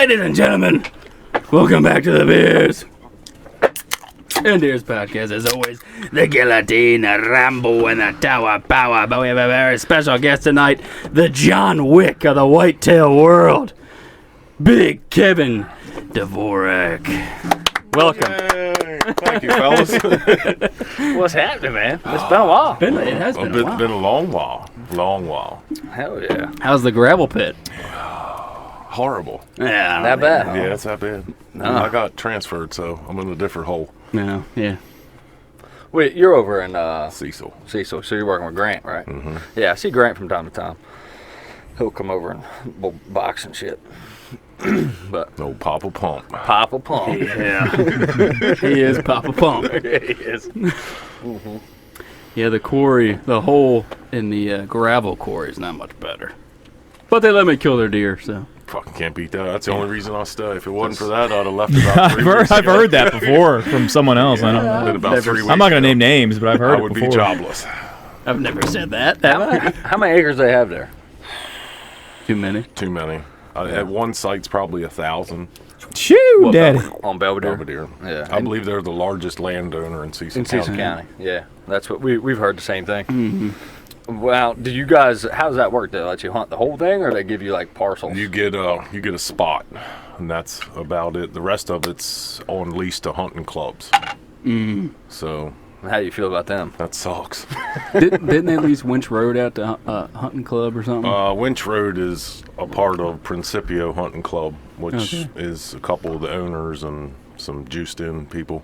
Ladies and gentlemen, welcome back to the Beers and Deers podcast. As always, the Guillotine, the Rambo, and the Tower Power. But we have a very special guest tonight, the John Wick of the Whitetail world, Big Kevin Dvorak. Welcome. Yay. Thank you, fellas. What's happening, man? It's been a while. It has been a while. Been a long while. Long while. Hell yeah. How's the gravel pit? Horrible. Yeah. That bad? Yeah, it's that bad. I got transferred, so I'm in a different hole. No, yeah. Wait, you're over in Cecil. Cecil, so you're working with Grant, right? Mm-hmm. Yeah, I see Grant from time to time. He'll come over and we'll box and shit. But No Papa Pump. Papa Pump. Yeah. He is Papa Pump. He is. Mm-hmm. Yeah, the quarry, the hole in the gravel quarry is not much better. But they let me kill their deer, so. Fucking can't beat that. That's the only reason I stay. If it wasn't for that, I'd have left about 3 weeks I've ago. heard that before from someone else. I don't know. Been about 3 weeks I'm not going to ago. name names, but I've heard I it would before. be jobless. I've never said that. Have I? How many acres they have there? Too many. Too many. At one site's probably 1,000. Shoo, daddy. On Belvedere? Belvedere. Yeah. I believe they're the largest landowner in Cecil In Cecil County. County. Yeah. That's what we've heard the same thing. Mm-hmm. Well, do you guys, how does that work? Do they let you hunt the whole thing, or they give you like parcels? You get a spot, and that's about it. The rest of it's on lease to hunting clubs. So How do you feel about them? that sucks. Didn't they lease Winch Road out to hunting club or something? Winch Road is a part of Principio Hunting Club, which is a couple of the owners and some juiced-in people.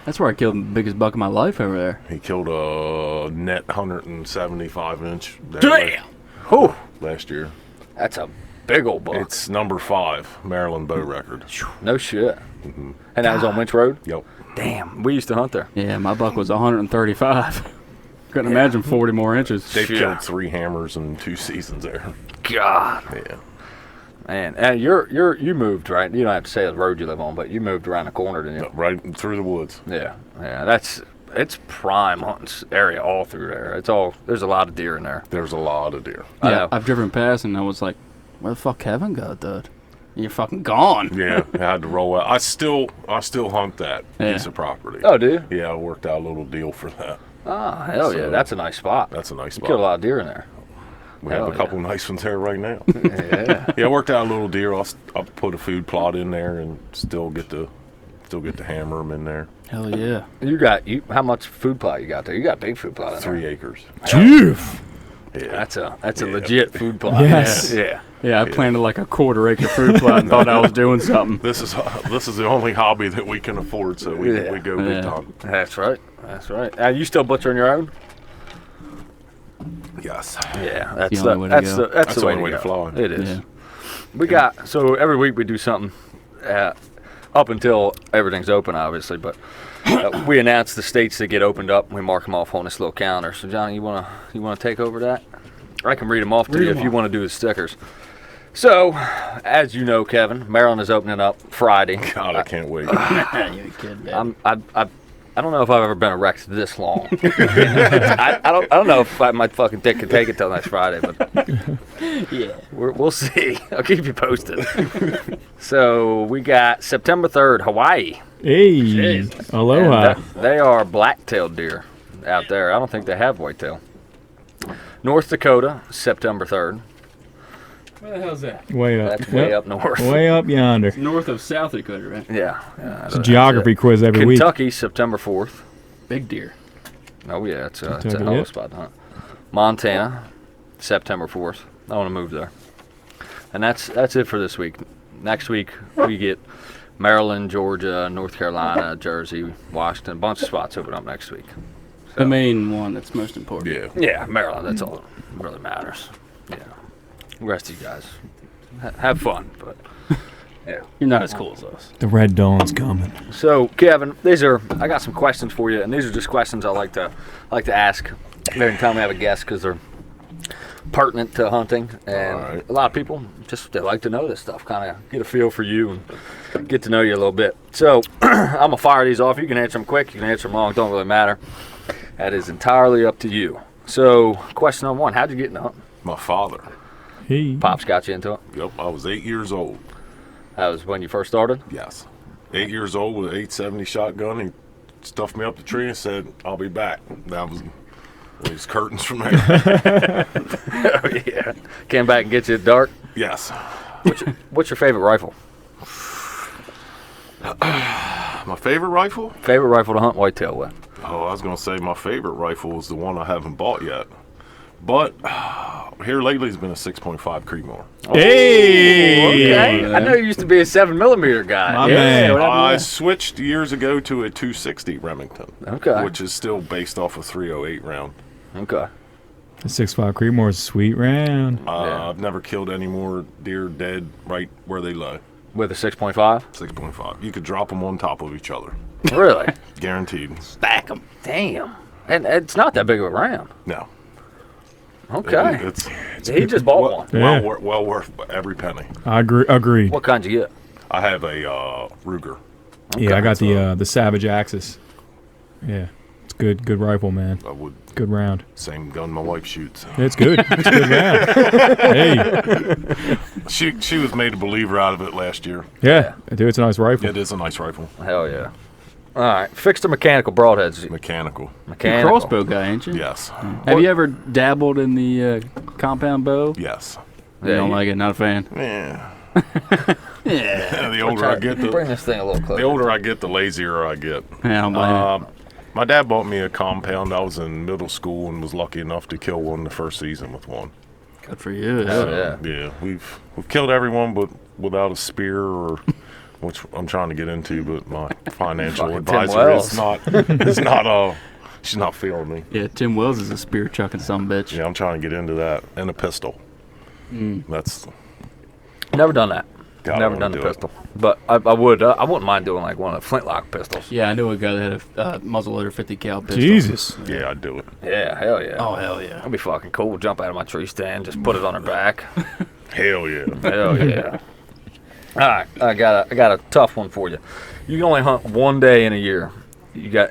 That's where I killed the biggest buck of my life over there. He killed a net 175-inch Whew. last year. That's a big old buck. It's number 5 Maryland bow record. No shit. And that was on Winch Road? Yep. Damn, we used to hunt there. Yeah, my buck was 135. Couldn't imagine 40 more inches. They've Shit. killed 3 hammers in 2 seasons there. God. Yeah. Man, and you moved, right? You don't have to say the road you live on, but you moved around the corner, didn't you? Right through the woods. Yeah. It's prime hunting area all through there. There's a lot of deer in there. There's a lot of deer. I Yeah, know. I've driven past and I was like, where the fuck Kevin go, dude? You're fucking gone. Yeah, I had to roll out. I still hunt that piece of property. Oh, do you? Yeah, I worked out a little deal for that. Oh, hell yeah. So, That's a nice spot. That's a nice You spot. killed a lot of deer in there. We have hell a couple nice ones there right now. Yeah. Yeah, I worked out a little deal. I'll put a food plot in there and still get to hammer them in there. Hell yeah. How much food plot you got there? You got a big food plot in 3 there. acres. Jeez. Yeah. That's a legit food plot. Yes. Yeah. Yeah, I planted like a quarter-acre fruit plot and thought I was doing something. This is the only hobby that we can afford, so we go big Yeah. time. That's right. That's right. Are you still butchering your own? Yes. Yeah, that's the only way to go. That's the only way way to fly. It is. Yeah. We got so every week we do something up until everything's open, obviously. But we announce the states that get opened up. And we mark them off on this little calendar. So Johnny, you wanna take over that? I can read them off to you if you want to do the stickers. So, as you know, Kevin, Maryland is opening up Friday. God, I can't wait. You're kidding, man. I don't know if I've ever been erect this long. I don't know if my fucking dick can take it till next Friday, but Yeah. we'll see. I'll keep you posted. So we got September 3rd, Hawaii. Hey. Jeez. Aloha. And they are black-tailed deer out there. I don't think they have whitetail. North Dakota, September 3rd. Where the hell's that? Way up. That's way Yep. up north. Way up yonder. North of South Dakota, right? Yeah. It's a geography quiz every week. Kentucky, September 4th. Big deer. Oh, yeah, it's a Kentucky, hell of yeah. a spot to hunt. Montana, September 4th. I want to move there. And that's it for this week. Next week, we get Maryland, Georgia, North Carolina, Jersey, Washington. A bunch of spots open up next week. The main one that's most important. Yeah. Yeah, Maryland, that's all that really matters. Yeah. The rest of you guys, have fun, but yeah. You're not as cool as us. The Red Dawn's coming. So, Kevin, I got some questions for you, and these are just questions I like to ask every time we have a guest because they're pertinent to hunting, and Alright. a lot of people they like to know this stuff, kind of get a feel for you and get to know you a little bit. So, I'm gonna fire these off. You can answer them quick, you can answer them long. Don't really matter. That is entirely up to you. So, question number 1: how'd you get into hunting? My father. Hey. Pops got you into it. Yep, I was 8 years old. That was when you first started? Yes. 8 years old with an 870 shotgun. He stuffed me up the tree and said, "I'll be back." That was these curtains from there. Oh, yeah. Came back and get you at dark? Yes. What's your favorite rifle? My favorite rifle? Favorite rifle to hunt whitetail with? Oh, I was going to say my favorite rifle is the one I haven't bought yet. But here lately has been a 6.5 Creedmoor. Hey! Okay. I know you used to be a 7mm guy. My man. what happened I there? switched years ago to a 260 Remington. Okay. Which is still based off a 308 round. Okay. The 6.5 Creedmoor is a sweet round. Yeah. I've never killed any more deer dead right where they lie. With a 6.5? 6.5. You could drop them on top of each other. Really? Guaranteed. Stack 'em. Damn. And it's not that big of a round. No. Okay. It's He just bought one. Yeah. well worth every penny. I agree. What kind you get? I have a Ruger. Yeah, I got the Savage Axis. Yeah, it's good rifle, man. I would Good round. same gun my wife shoots. It's good. It's a good round. Hey, She was made a believer out of it last year. yeah, dude, it's a nice rifle. It is a nice rifle. Hell yeah. All right. Fixed or mechanical broadheads? Mechanical. Mechanical. Crossbow guy, ain't you? Yes. Have you ever dabbled in the compound bow? Yes. You don't you- like it? Not a fan? Yeah. Yeah. The older I get, Bring this thing a little closer. the older I get, the lazier I get. Yeah, I don't blame you. My dad bought me a compound. I was in middle school and was lucky enough to kill one the first season with one. Good for you. Hell yeah. Yeah, we've killed everyone, but without a spear, or which I'm trying to get into, but my financial Fucking Tim advisor Wells. is not she's not feeling me. Yeah, Tim Wells is a spear chucking sumbitch. Yeah, I'm trying to get into that, and a pistol. That's Never done that. God, I Never wanna done the do it. pistol. But I would. I wouldn't mind doing like one of the flintlock pistols. Yeah, I knew a guy that had a muzzleloader 50 cal pistol. Jesus. Yeah, I'd do it. Yeah, hell yeah. Oh, hell yeah. That'd be fucking cool. Jump out of my tree stand, just put it on her back. Hell yeah. Hell yeah. All right, I got a tough one for you. You can only hunt one day in a year.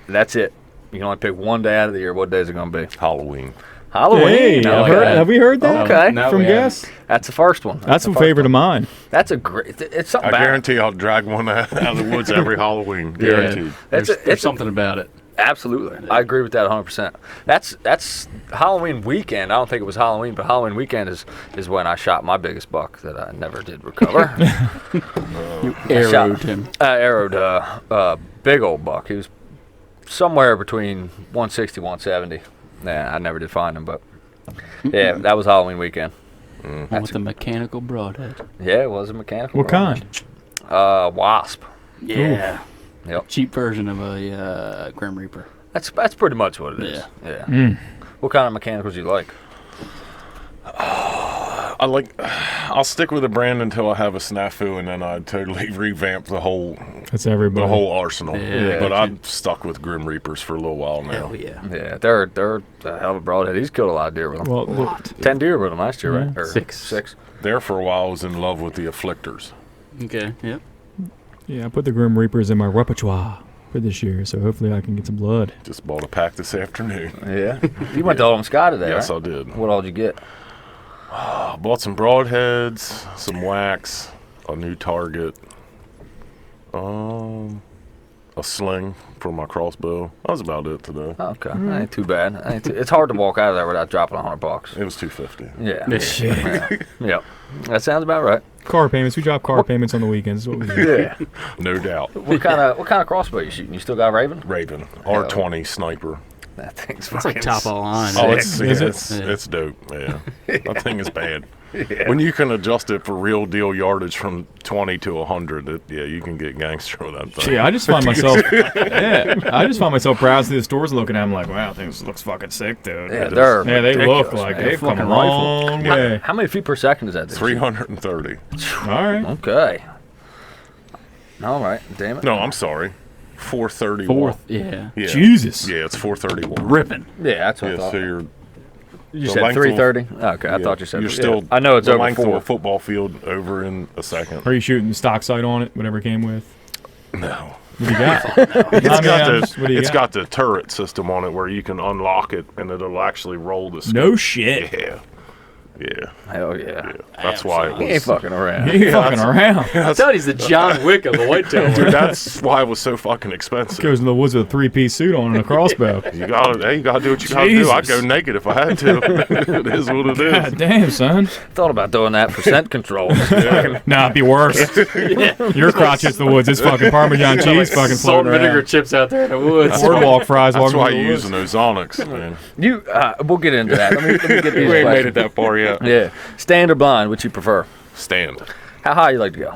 That's it. You can only pick one day out of the year. What day is it gonna be? Halloween. Halloween. Hey, I like that. have we heard that? Okay. No, From we haven't. guests? That's the first one. That's the a first favorite of one. mine. That's a great. It's something. I about it. guarantee I'll drag one out of the woods every Halloween. Guaranteed. There's something about it. Absolutely. I agree with that 100%. That's Halloween weekend. I don't think it was Halloween, but Halloween weekend is when I shot my biggest buck that I never did recover. Arrowed him. I arrowed a big old buck. He was somewhere between 160, 170. Nah, I never did find him, but yeah, that was Halloween weekend. With a mechanical broadhead. Yeah, it was a mechanical. What kind? Wasp. Yeah. Yep. Cheap version of a Grim Reaper. That's pretty much what it is. Yeah. Yeah. What kind of mechanicals you like? I'll stick with a brand until I have a snafu, and then I totally revamp the whole That's everybody. arsenal. Yeah. But I'm stuck with Grim Reapers for a little while now. Hell yeah. Yeah, they're a hell of a broadhead. He's killed a lot of deer with them. Well, 10 deer with them last year, right? Yeah. Or Six. There for a while, I was in love with the Afflictors. Okay, yep. yeah, I put the Grim Reapers in my repertoire for this year, so hopefully I can get some blood. Just bought a pack this afternoon. Yeah. You went to Oldham Sky today, Yes, right? I did. What all did you get? I bought some broadheads, some wax, a new target, a sling for my crossbow. That was about it today. Oh, okay. That ain't too bad. It's hard to walk out of there without dropping $100. It was $250. Yeah. Shit. Yep. That sounds about right. Car payments. We drop car payments on the weekends. Is what we do. Yeah. No doubt. What kind of crossbow you shooting? You still got Raven? Raven, R20 sniper. That thing's It's like top of the line. Oh, Sick. it's dope. Yeah, that thing is bad. When you can adjust it for real deal yardage from 20 to 100, you can get gangster with that thing. Yeah, I just find myself. I just find myself browsing through the stores, looking at them like, wow, things looks fucking sick, dude. Yeah, they're They look ridiculous, like man. they've come a Fucking long way. How many feet per second is that? 330. All right. Okay. All right. Damn it. No, I'm sorry. 431. Fourth, yeah. Yeah. Jesus. Yeah, it's 431. Ripping. Yeah, that's what I Yeah, thought. so you're You the said length of- 330? Okay, I yeah, thought you said you're yeah. still. I know it's the over length of 4. a football field over in a second. Are you shooting stock sight on it? Whatever it came with. No. What do you got? It's got the turret system on it where you can unlock it and it'll actually roll the scope. No shit. Yeah. Yeah. Hell yeah. That's why it He ain't was. fucking around. He ain't fucking around. I thought he's the John Wick of the whitetail. Dude, that's why it was so fucking expensive. Goes in the woods with a 3-piece suit on and a crossbow. You gotta do what you gotta do. I'd go Jesus. naked if I had to. It is what it is. God damn, son. Thought about doing that for scent control. Nah, it'd be worse. Your crotch hits the woods. It's fucking Parmesan cheese fucking Salt floating and vinegar around. chips out there in the woods. Boardwalk fries That's walking why through you're the woods. using Ozonics, man. You, we'll get into that. Let me get these We ain't made questions. it that far yet. Yeah. Stand or blind, which you prefer? Stand. How high you like to go?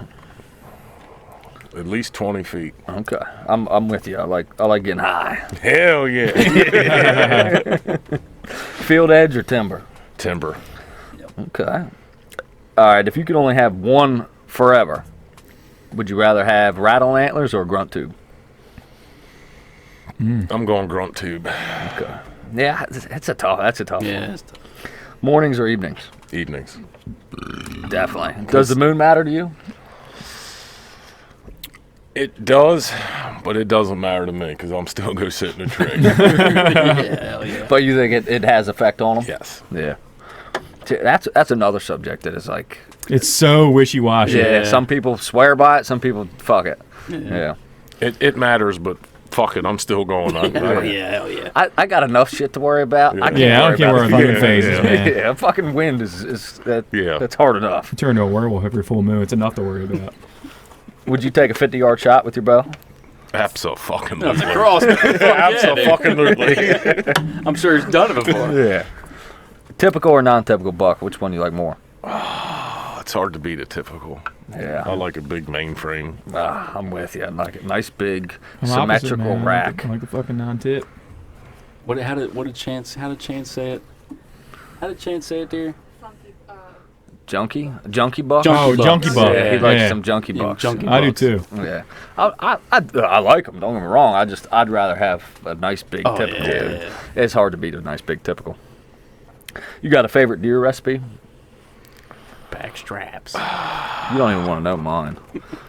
At least 20 feet. Okay. I'm with you. I like getting high. Hell yeah. Field edge or timber? Timber. Okay. All right. If you could only have one forever, would you rather have rattle antlers or grunt tube? I'm going grunt tube. Okay. Yeah, that's a tough one. Yeah. Mornings or evenings? Evenings. Definitely. Does the moon matter to you? It does, but it doesn't matter to me because I'm still go sit in a tree. Hell yeah. But you think it has effect on them? Yes. Yeah. See, that's another subject that is like, It's so wishy-washy. yeah, some people swear by it, some people fuck it. Yeah. It matters, but fuck it, I'm still going. Hell yeah. I got enough shit to worry about. I can't Yeah, I worry don't care about where it. the moon Yeah, phases, yeah. man. Yeah, fucking wind is Yeah. that's hard enough. You turn into a werewolf every full moon. It's enough to worry about. Would you take a 50-yard shot with your bow? Absolutely. That's a cross. Absolutely. I'm sure he's done it before. Yeah. Typical or non-typical buck? Which one do you like more? It's hard to beat a typical. I Yeah. like a big mainframe. I'm with you. I like it. Nice big I'm opposite, symmetrical man. rack. I like the fucking non-tip. How did Chance say it? How did Chance say it, dear? Junkie buck. Oh, bucks. junkie buck. Yeah, he likes Yeah. some junkie Yeah, bucks. junkie I do bucks. too. Yeah, I like them. Don't get me wrong. I'd rather have a nice big typical. yeah. It's hard to beat a nice big typical. You got a favorite deer recipe? Back straps. You don't even want to know mine.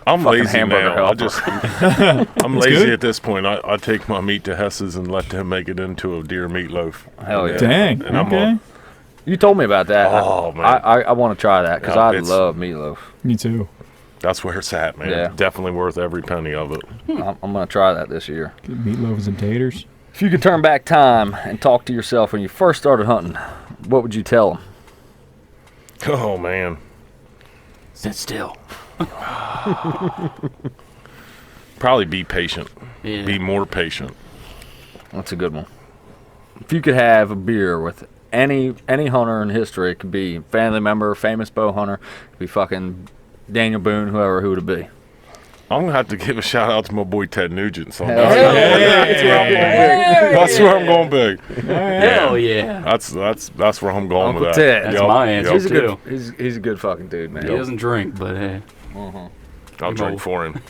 I'm Fucking lazy hamburger now. helper. I'm lazy good. at this point. I take my meat to Hess's and let them make it into a deer meatloaf. Hell yeah. Dang. And I'm Okay. on- You told me about that. Oh, man. I want to try that because Yeah, I it's- love meatloaf. Me too. That's where it's at, man. Yeah. Definitely worth every penny of it. I'm gonna try that this year. Good meatloaves and taters. If you could turn back time and talk to yourself when you first started hunting, what would you tell them? Oh, man. Sit still. Probably be patient. Yeah. Be more patient. That's a good one. If you could have a beer with any hunter in history, it could be family member, famous bow hunter, it could be fucking Daniel Boone, whoever, who would it be? I'm going to have to give a shout out to my boy Ted Nugent. So Hell that's where I'm going big. Hell yeah. That's where I'm going Uncle with Ted. that. That's my answer. He's a too. good he's a good fucking dude, man. He doesn't drink, but hey. I'll drink for him.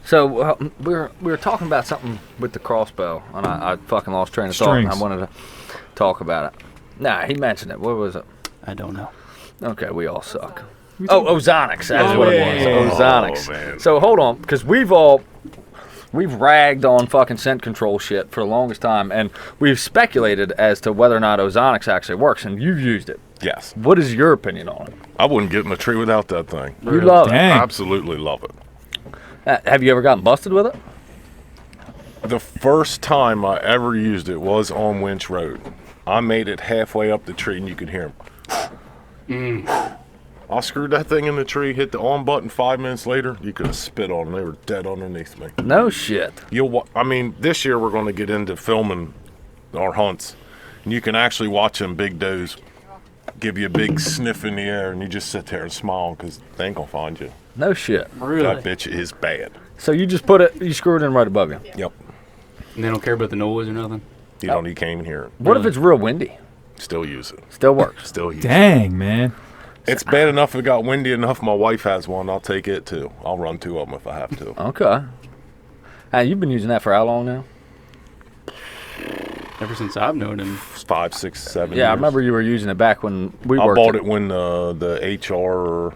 So we were talking about something with the crossbow, and I fucking lost train of thought. And I Strings. wanted to talk about it. Nah, he mentioned it. What was it? I don't know. Okay, we all suck. Oh, Ozonics. That's Oh, what it yeah. was. Ozonics. Oh, man. So hold on, because we've ragged on fucking scent control shit for the longest time, and we've speculated as to whether or not Ozonics actually works, and you've used it. Yes. What is your opinion on it? I wouldn't get in a tree without that thing. You love Dang. Absolutely love it. it. Have you ever gotten busted with it? The first time I ever used it was on Winch Road. I made it halfway up the tree and you could hear him. I screwed that thing in the tree, hit the on button. 5 minutes later, you could have spit on them. They were dead underneath me. No shit. This year we're going to get into filming our hunts, and you can actually watch them big does give you a big sniff in the air, and you just sit there and smile because they ain't gonna find you. No shit. Really? That bitch is bad. So you just you screw it in right above you. Yep. And they don't care about the noise or nothing? You can't even hear it. What if it's real windy? Still use it. Still works. Still use it. Dang, man. It's bad enough if it got windy enough. My wife has one. I'll take it too. I'll run 2 of them if I have to. Okay. Hey, you've been using that for how long now? Ever since I've known him. 5, 6, 7 years. Yeah, I remember you were using it back when we I worked. bought it when the HR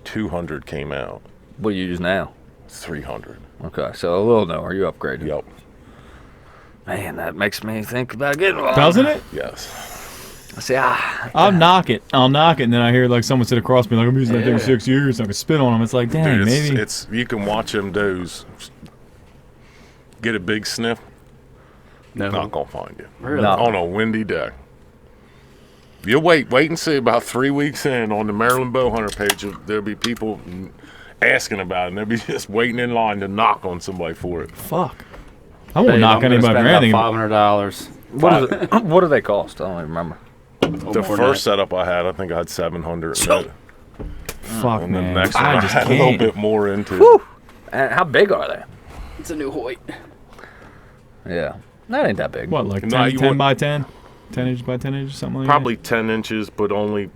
200 came out. What do you use now? 300. Okay, so a little newer. You upgraded. Yep. Man, that makes me think about getting one. Doesn't it? Yes. say, I'll knock it, and then I hear like someone sit across me like, I'm using that thing 6 years, so I can spit on them. It's like, dang, Dude, maybe. It's you can watch them does get a big sniff. No. Not gonna find you. Really? No. On a windy day. You'll wait and see. About 3 weeks in on the Maryland Bowhunter page, there'll be people asking about it, and they'll be just waiting in line to knock on somebody for it. Fuck. I won't knock anybody for anything. $500. what is it? What do they cost? I don't even remember. The first setup I had, I think I had 700. Fuck, And the man. next one I just had a little can't. bit more into. Whew. And how big are they? It's a new Hoyt. Yeah, that ain't that big. What, like 10, No, you 10 would- by 10? 10 inches by 10 inches, something like Probably 10 inches, but only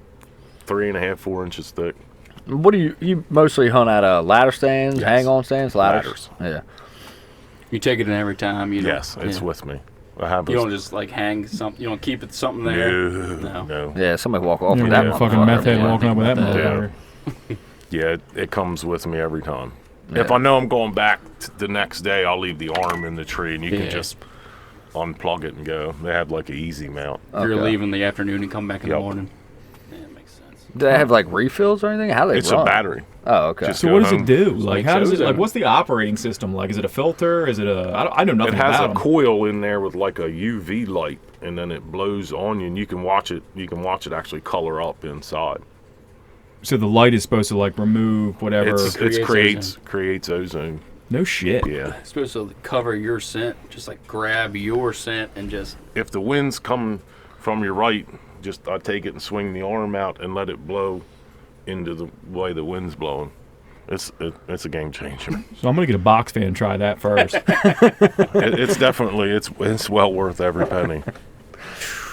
3.5, 4 inches thick. What do you mostly hunt at? Ladder stands, Yes. hang-on stands, ladders. Yeah. You take it in every time. You don't, Yes, it's yeah. with me. I have You don't just like hang something. You don't keep it something there. No. Yeah, somebody walk off that? with Yeah, that. a fucking motherfucker. meth head Yeah. walking up with that Yeah. motherfucker. Yeah, it comes with me every time. Yeah. If I know I'm going back the next day, I'll leave the arm in the tree, and you Yeah. can just unplug it and go. They have like an easy mount. If you're Okay. leaving in the afternoon and come back in the Yep. morning. Yeah, it makes sense. Do they have like refills or anything? How do they It's run? a battery. Oh, okay. Just So go what does home. it do? Like, how does it, ozone. like, what's the operating system like? Is it a filter? Is it a, I know nothing It has about a them. coil in there with like a UV light, and then it blows on you, and you can watch it. You can watch it actually color up inside. So the light is supposed to, like, remove whatever. It Creates creates ozone. No shit. Yeah. It's supposed to cover your scent, just like grab your scent and just. If the wind's coming from your right, just I take it and swing the arm out and let it blow into the way the wind's blowing. It's a game changer. So I'm going to get a box fan and try that first. It's definitely it's well worth every penny.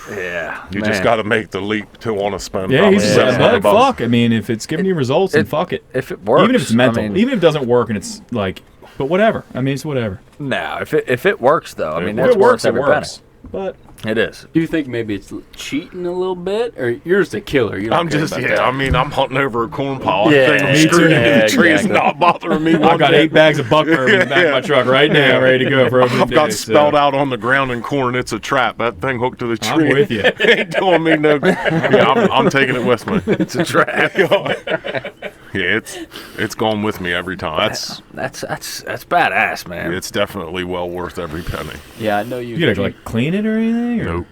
Yeah. You just got to make the leap to want to spend. Yeah, probably he's Yeah. but $700. fuck. I mean, if it's giving you results, then fuck it. If it works, Even if it's mental. I mean, Even if it doesn't work and it's like, but whatever. I mean, it's whatever. no, if it works though, I mean If that's If it works, worth every it works. But penny. It is. Do you think maybe it's cheating a little bit, or you're just a killer? You don't I'm care just about yeah. that. I mean, I'm hunting over a corn pile. Yeah, I think I'm me screwed too. in Yeah, the tree. It's exactly. not bothering me. I've one got bit. 8 bags of buck bourbon in the back of my truck right now, ready to go for opening I've got day, spelled so out on the ground in corn. It's a trap. That thing hooked to the I'm tree. with you. Ain't doing me no. Yeah, I'm taking it with me. It's a trap. Yeah, it's going with me every time. That's badass, man. It's definitely well worth every penny. Yeah, I know you. You gotta like clean it or anything? Or Nope.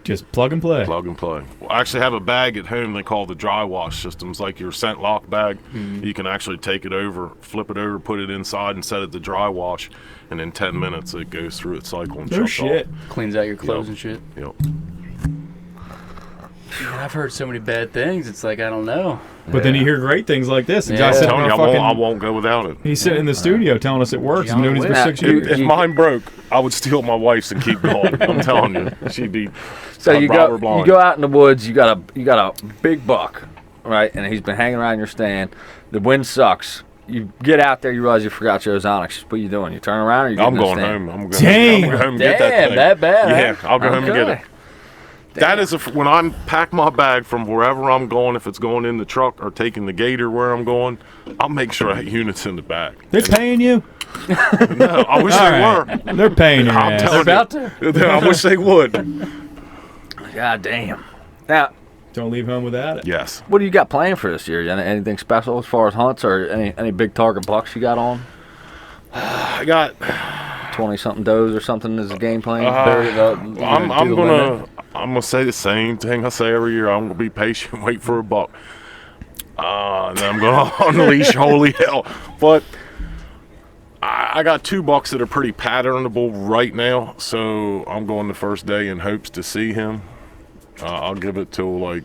just plug and play? Plug and play. Well, I actually have a bag at home they call the dry wash systems, like your scent lock bag. You can actually take it over, flip it over, put it inside, and set it to dry wash. And in 10 minutes, it goes through its cycle and No shuts shit. cleans out your clothes Yep. and shit. off. Yep. I've heard so many bad things. It's like I don't know. But then you hear great things like this. And Yeah. Josh I'm sitting Telling in you, our fucking, I won't go without it. he's sitting in the studio telling us it works. He's been doing this for Now, 6 you- years. If mine broke, I would steal my wife's and keep going. I'm telling you, she'd be. So I'd you rob her go blind. out in the woods. You got a big buck, right? And he's been hanging around your stand. The wind sucks. You get out there. You realize you forgot your ozonics. What are you doing? You turn around. Or you I'm getting going the stand? home. I'm going Damn. home and get that Damn, thing. that bad? Yeah, huh? I'll go home and get it. Okay. That is when I pack my bag from wherever I'm going. If it's going in the truck or taking the gator where I'm going, I'll make sure that unit's in the bag. They're paying you? No, I wish All they right. were. They're paying your I'm ass. telling They're about you. I wish they would. God damn. Now, Don't leave home without it. Yes. what do you got planned for this year? Anything special as far as hunts or any big target bucks you got on? I got. 20-something does or something is a game plan? I'm gonna say the same thing I say every year. I'm gonna be patient, wait for a buck, and then I'm gonna unleash holy hell. But I got 2 bucks that are pretty patternable right now, so I'm going the first day in hopes to see him. I'll give it till like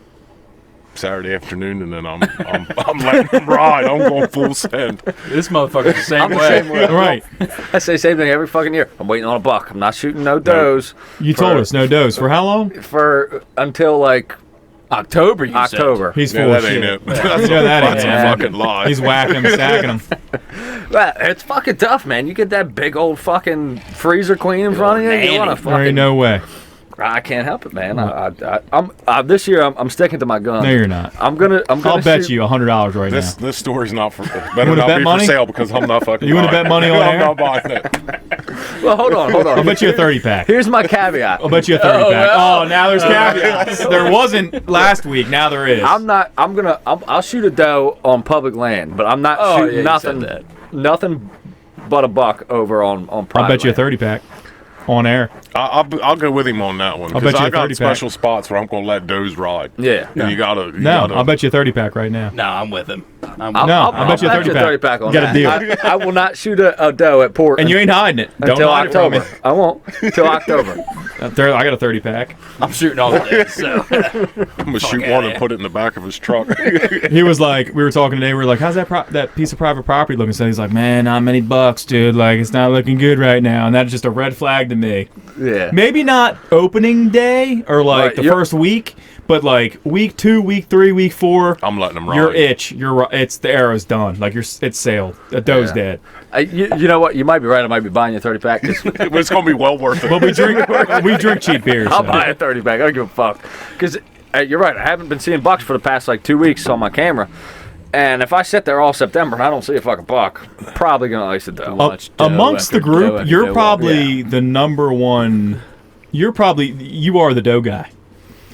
Saturday afternoon, and then I'm letting him ride. I'm going full send. This motherfucker's the same I'm the way. same way. Right. I say the same thing every fucking year. I'm waiting on a buck. I'm not shooting no does You told us no dose. For how long? for until like October, you October. He's Yeah, full of that ain't shit. it. That's Yeah, that ain't a it. fucking lie. He's whacking him, stacking him. Well, it's fucking tough, man. You get that big old fucking freezer queen in front of you. You want to There ain't fucking no way. I can't help it, man. I'm this year. I'm sticking to my gun. No, you're not. I'm gonna. I'll bet you $100 right now. This story's not for better wanna not bet be money? for sale because I'm not fucking. You want to buying bet money on it. I'm air? not buying it. Well, hold on. I'll bet you a 30 pack. Here's my caveat. I'll bet you a 30 pack. Oh, now there's caveats. There wasn't last week. Now there is. I'll shoot a doe on public land, but I'm not shooting nothing but a buck over on private. I'll bet you a land. 30 pack on air. I'll go with him on that one I'll because bet you I a got 30 special spots where I'm gonna let does ride. Yeah. And you gotta. I'll bet you a 30 pack right now. No, I'm with him. I'll bet you a 30 pack on You got that. a deal. I will not shoot a doe at port. And you ain't hiding it. Don't until hide October. it from me. I won't. Until October. I got a 30 pack. I'm shooting all the days, so. I'm gonna shoot one and put it in the back of his truck. He was like, we were talking today. We were like, how's that piece of private property looking? So he's like, man, not many bucks, dude. Like, it's not looking good right now. And that's just a red flag to me. Yeah. Maybe not opening day or like Right, the first week, but like week 2, week 3, week 4. I'm letting him ride. It's the arrow's done. Like it's sailed. A doe's dead. You know what? You might be right. I might be buying you a 30 pack. It's gonna be well worth it. But we drink cheap beers. I'll so. buy a 30 pack. I don't give a fuck. Because you're right. I haven't been seeing bucks for the past like 2 weeks on my camera. And if I sit there all September and I don't see a fucking buck, I'm probably gonna ice a doe. Amongst the group, you're probably the number one. You are the doe guy.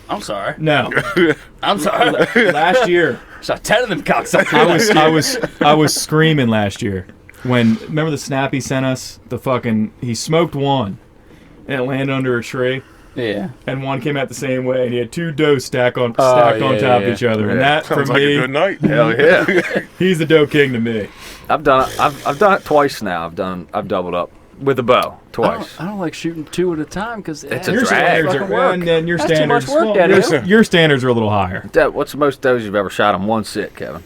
I'm sorry. No, I'm sorry. last year So 10 of them cocksuckers. I was screaming last year when remember the snap he sent us he smoked one and it landed under a tree. Yeah. And one came out the same way, and he had 2 does stacked on top of each other. And that Sounds for like me, a good night. Hell yeah. he's the doe king to me. I've done it. I've done it twice now. I've doubled up with a bow twice. I don't like shooting 2 at a time because It's a Your drag. standards are and then your That's too standards. much work, well, Daddy. your standards are a little higher. Dad, what's the most does you've ever shot in one sit, Kevin?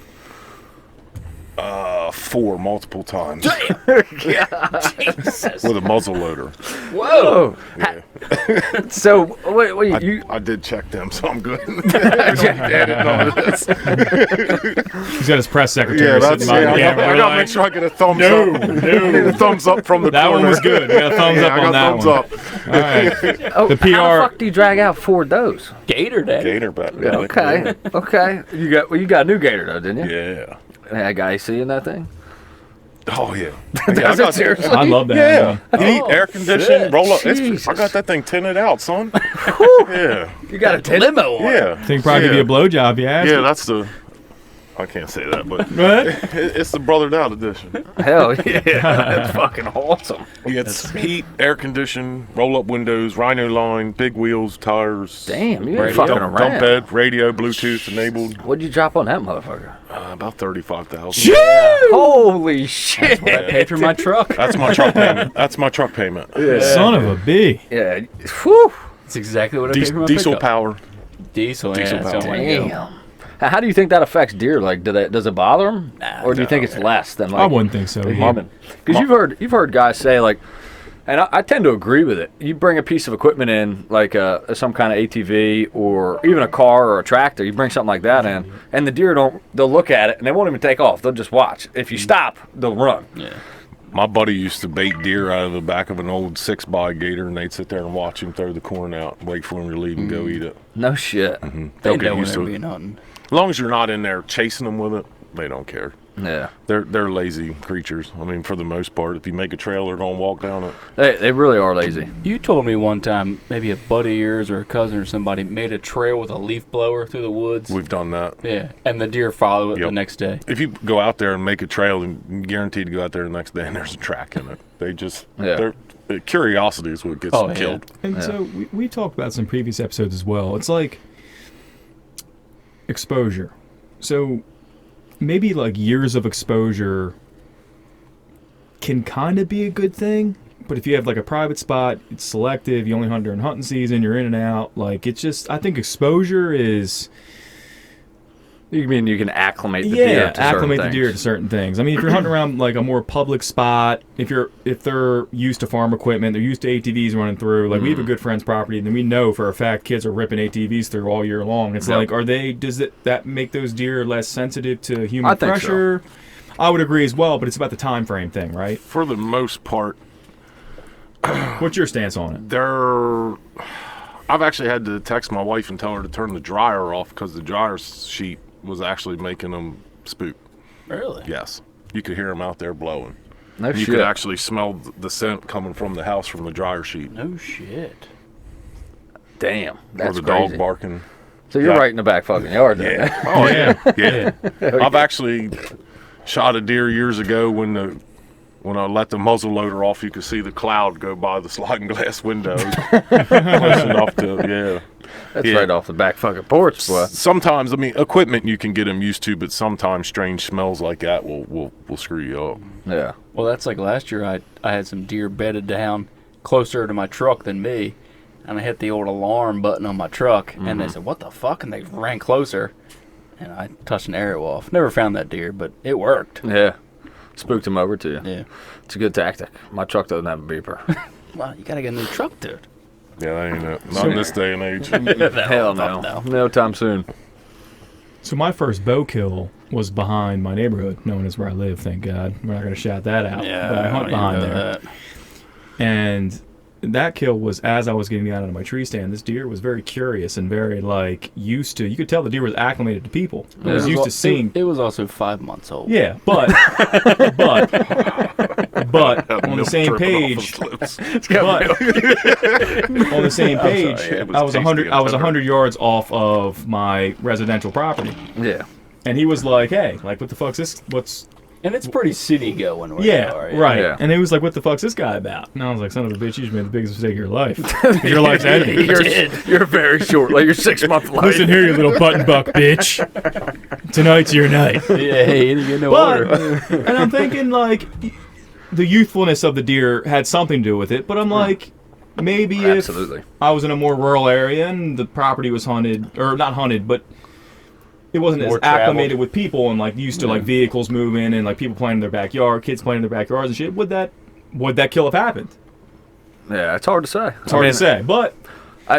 4 multiple times Jesus. with a muzzle loader. Whoa. Yeah. So wait, you I did check them, so I'm good. Added none of this. He's got his press secretary Yeah, that's sitting it. behind the I camera. gotta make sure I get a thumbs up. I need a thumbs up from the That corner. one was good. We got a thumbs Yeah, up I on got that thumbs one. up. All right. The PR. How the fuck do you drag out 4 does? Gator Daddy. Gator bet. Okay, okay. You got a new gator though, didn't you? Yeah. Hey, got AC in that thing? Oh yeah. Does it seriously? I love that. Yeah. man. Heat, air conditioning, shit. roll up. Jesus. I got that thing tinted out, son. Yeah. You got a 10? Limo on. Yeah. I think probably give you a blowjob, yeah. Yeah, that's the. I can't say that, but What? it's the brothered out edition. Hell yeah, that's fucking awesome. It's heat, air conditioning, roll up windows, rhino line, big wheels, tires. Damn, you ain't Radio. fucking Dump around. bed, radio, Bluetooth enabled. What'd you drop on that motherfucker? About 35,000. Holy shit! I paid for my truck. That's my truck payment. That's my truck payment. Son of a bee. Yeah. Whew. That's exactly what I paid for my Diesel pickup. power. Diesel Diesel that's the power. way to go. Damn. How do you think that affects deer? Like, does it bother them, Nah, or do you think it's less than like? I wouldn't think so. Because you've heard guys say like, and I tend to agree with it. You bring a piece of equipment in, like some kind of ATV or even a car or a tractor. You bring something like that in, and the deer they'll look at it and they won't even take off. They'll just watch. If you stop, they'll run. Yeah. My buddy used to bait deer out of the back of an old 6x gator, and they'd sit there and watch him throw the corn out, wait for him to leave and go eat it. No shit. They They'll know get when used they're to it. being hunting. As long as you're not in there chasing them with it, they don't care. Yeah. They're lazy creatures. I mean, for the most part, if you make a trail, they're gonna walk down it. They really are lazy. You told me one time, maybe a buddy of yours or a cousin or somebody made a trail with a leaf blower through the woods. We've done that. Yeah, and the deer follow it Yep. the next day. If you go out there and make a trail, then you're guaranteed to go out there the next day and there's a track in it. They just, curiosity is what gets Oh, them yeah. killed. And so we talked about some previous episodes as well. It's like exposure. So maybe like years of exposure can kind of be a good thing, but if you have like a private spot, it's selective, you only hunt during hunting season, you're in and out, like it's just, I think exposure is, You mean you can acclimate the deer to acclimate the certain deer to things. certain things. I mean, if you're hunting around like a more public spot, if they're used to farm equipment, they're used to ATVs running through. Like we have a good friend's property, and we know for a fact kids are ripping ATVs through all year long. It's like, does that make those deer less sensitive to human I think so. pressure? I would agree as well, but it's about the time frame thing, right? For the most part, What's your stance on it? they're I've actually had to text my wife and tell her to turn the dryer off because the dryer sheet was actually making them spook. Really? Yes. You could hear them out there blowing. No You shit. could actually smell the scent coming from the house from the dryer sheet. No shit. Damn. Or That's the crazy. dog barking. So you're Yeah. right in the back fucking yard then. Yeah. Oh, yeah. Yeah. I've actually shot a deer years ago when I let the muzzle loader off, you could see the cloud go by the sliding glass window. Close enough to, That's Yeah. right off the back fucking porch, boy. Sometimes, I mean, equipment you can get them used to, but sometimes strange smells like that will screw you up. Yeah. Well, that's like last year. I had some deer bedded down closer to my truck than me, and I hit the old alarm button on my truck, and they said, "What the fuck?" And they ran closer, and I touched an arrow off. Never found that deer, but it worked. Yeah. Spooked him over to you. Yeah. It's a good tactic. My truck doesn't have a beeper. Well, you gotta get a new truck, dude. Yeah, that ain't it. Not in this day and age. Hell no. No time soon. So my first bow kill was behind my neighborhood, known as where I live. Thank God, we're not gonna shout that out. Yeah, but I hunt don't even behind know there, that. and that kill was as I was getting out of my tree stand. This deer was very curious and very used to. You could tell the deer was acclimated to people. It was used to seeing. It was also 5 months old. Yeah, but on the same page, but on the same page, sorry, it was I was tasty 100. and I was tender. 100 yards off of my residential property, Yeah. and he was like, "Hey, like, what the fuck's this? What's And it's pretty city going where yeah, you are. right?" Yeah. And he was like, "What the fuck's this guy about?" And I was like, "Son of a bitch, you just made the biggest mistake of your life. Your life's ending. You're very short. Like, you're 6 months life. Listen here, you little button buck bitch. Tonight's your night." Yeah, hey, you get no But, order. and I'm thinking, like, the youthfulness of the deer had something to do with it, but I'm like, maybe Absolutely. if I was in a more rural area and the property was hunted, or not hunted, but it wasn't More as acclimated traveled. with people and, like, used to, like, vehicles moving and, like, people playing in their backyard, kids playing in their backyards and shit, would that kill have happened? Yeah, it's hard to say. It's hard to say, but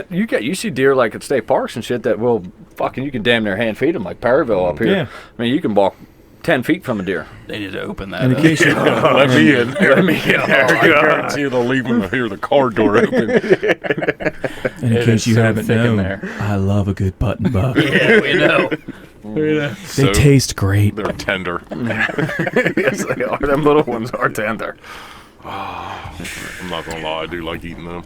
You see deer like at state parks and shit that will fucking, you can damn near hand feed them, like Perryville up here. Yeah. I mean, you can walk 10 feet from a deer. They need to open that in up. case you Let me in. Let me in. I guarantee you they'll leave them to hear the car door open. in It case is you so haven't thick in known, there. I love a good button buck. Yeah, we know. They So taste great. They're tender. Yes, they are. Them little ones are tender. I'm not gonna lie, I do like eating them.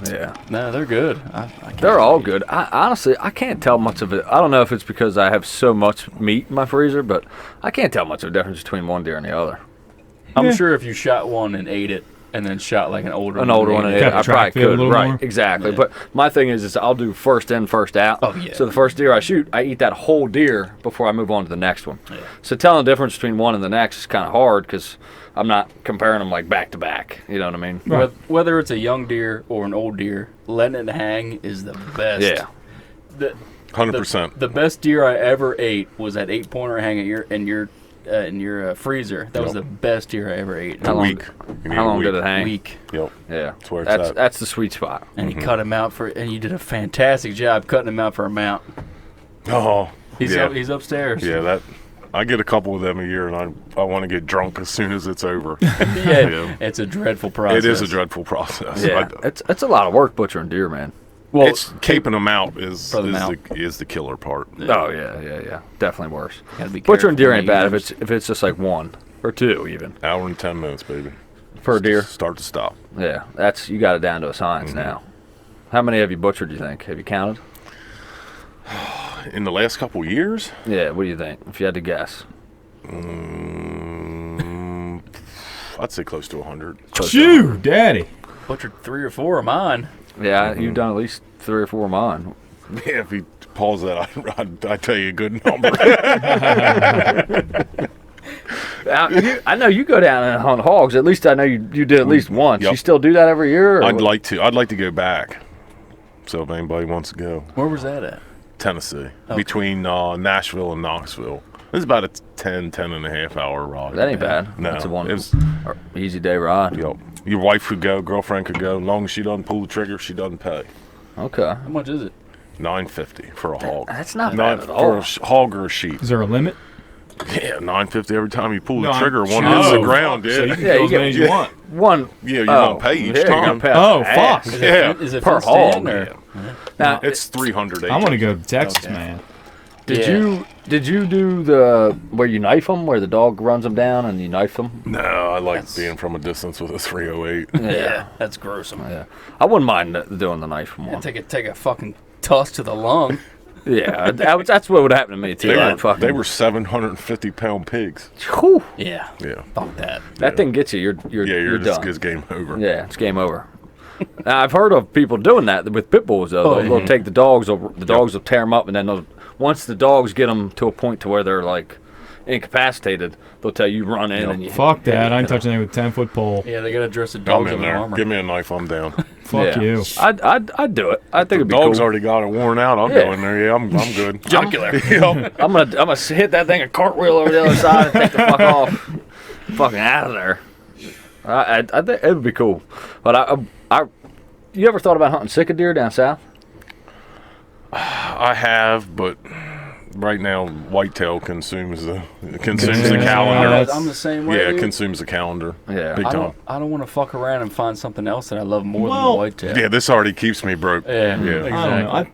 Yeah. No, they're good. I can't They're all believe good. Honestly, I can't tell much of it. I don't know if it's because I have so much meat in my freezer, but I can't tell much of a difference between one deer and the other. I'm Yeah. sure if you shot one and ate it, and then shot like an older An older one, and and ate Kept I the track probably fit a could. little Right, more. exactly. Yeah. But my thing is I'll do first in, first out. Oh, yeah. So the first deer I shoot, I eat that whole deer before I move on to the next one. Yeah. So telling the difference between one and the next is kind of hard because I'm not comparing them like back to back. You know what I mean? Right. Whether it's a young deer or an old deer, letting it hang is the best. Yeah. The, 100%. the best deer I ever ate was that 8-pointer hang in your freezer. That was Yep. the best deer I ever ate. How long- Week. You need How a long week. did it hang? Week. Yep. Yeah. That's where it's at. That's the sweet spot. And he cut him out and you did a fantastic job cutting him out for a mount. Oh, He's yeah. he's upstairs. Yeah, I get a couple of them a year, and I want to get drunk as soon as it's over. Yeah, it's a dreadful process. It is a dreadful process. Yeah. It's a lot of work butchering deer, man. Well, It's caping them out is For the mount. the killer part. Oh yeah. Definitely worse. gotta be Butchering deer careful ain't bad when if it's just like one or two even Hour and 10 minutes, baby. per deer. Start to stop. Yeah, you got it down to a science now. How many have you butchered? Do you think? Have you counted? In the last couple years, Yeah. What do you think? If you had to guess. I'd say close to 100. Phew, daddy. butchered 3 or 4 of mine. Yeah, you've done at least 3 or 4 of mine. Yeah, if you pause that, I'd tell you a good number. I know you go down and hunt hogs. At least I know you did at least once. Yep. You still do that every year? Or I'd what? like to. I'd like to go back. So if anybody wants to go, Where was that at? Tennessee, between Nashville and Knoxville. It's about a 10 and a half hour ride. That ain't bad. No, That's a one it's, easy day ride. you know, your wife could go, girlfriend could go. As long as she doesn't pull the trigger, she doesn't pay. Okay. How much is it? $9.50 for a hog. That's not Not bad at for all. a hog or a sheep. Is there a limit? Yeah, 950 every time you pull the No, trigger. One oh, hits the ground, So you yeah. can Yeah, kill you as get- many as you want. One. Yeah, you're going to pay each yeah, you're time. gonna pay Oh, ass. fuck. Yeah. Is it Per fenced in, hog, or? Now, It's 300 acres. I want to go to Texas, Okay. man. Did you do the where you knife them, where the dog runs them down and you knife them? No, I like That's- being from a distance with a 308. Yeah, that's gruesome. Yeah. I wouldn't mind doing the knife one. Yeah, take a fucking toss to the lung. Yeah, that's what would happen to me too. They were 750-pound pigs. Whew, Yeah. Yeah. Fuck that. that thing gets you. You're You're just done. it's game over. Yeah, it's game over. Now, I've heard of people doing that with pit bulls though. Oh, They'll take the dogs, will tear them up, and then once the dogs get them to a point to where they're like incapacitated, they'll tell you run in and you. Fuck that. I ain't touching anything with a 10-foot pole. Yeah, they gotta dress the I'm dogs in in their there. armor. Give me a knife, I'm down. Fuck Yeah. you. I'd do it. I think it'd be Dog's cool. already got it worn out. I'll Yeah. go in there. Yeah, I'm good. Jugular. Yep. I'm gonna hit that thing a cartwheel over the other side and take the fuck off, fucking out of there. I think it would be cool, but you ever thought about hunting sick deer down south? I have, but right now Whitetail consumes the Yeah. calendar. I'm the same way. Yeah, it dude. consumes the calendar. Yeah. Big time. I don't want to fuck around and find something else that I love more than Well, the whitetail. Yeah, this already keeps me broke. Yeah. I don't know. Exactly.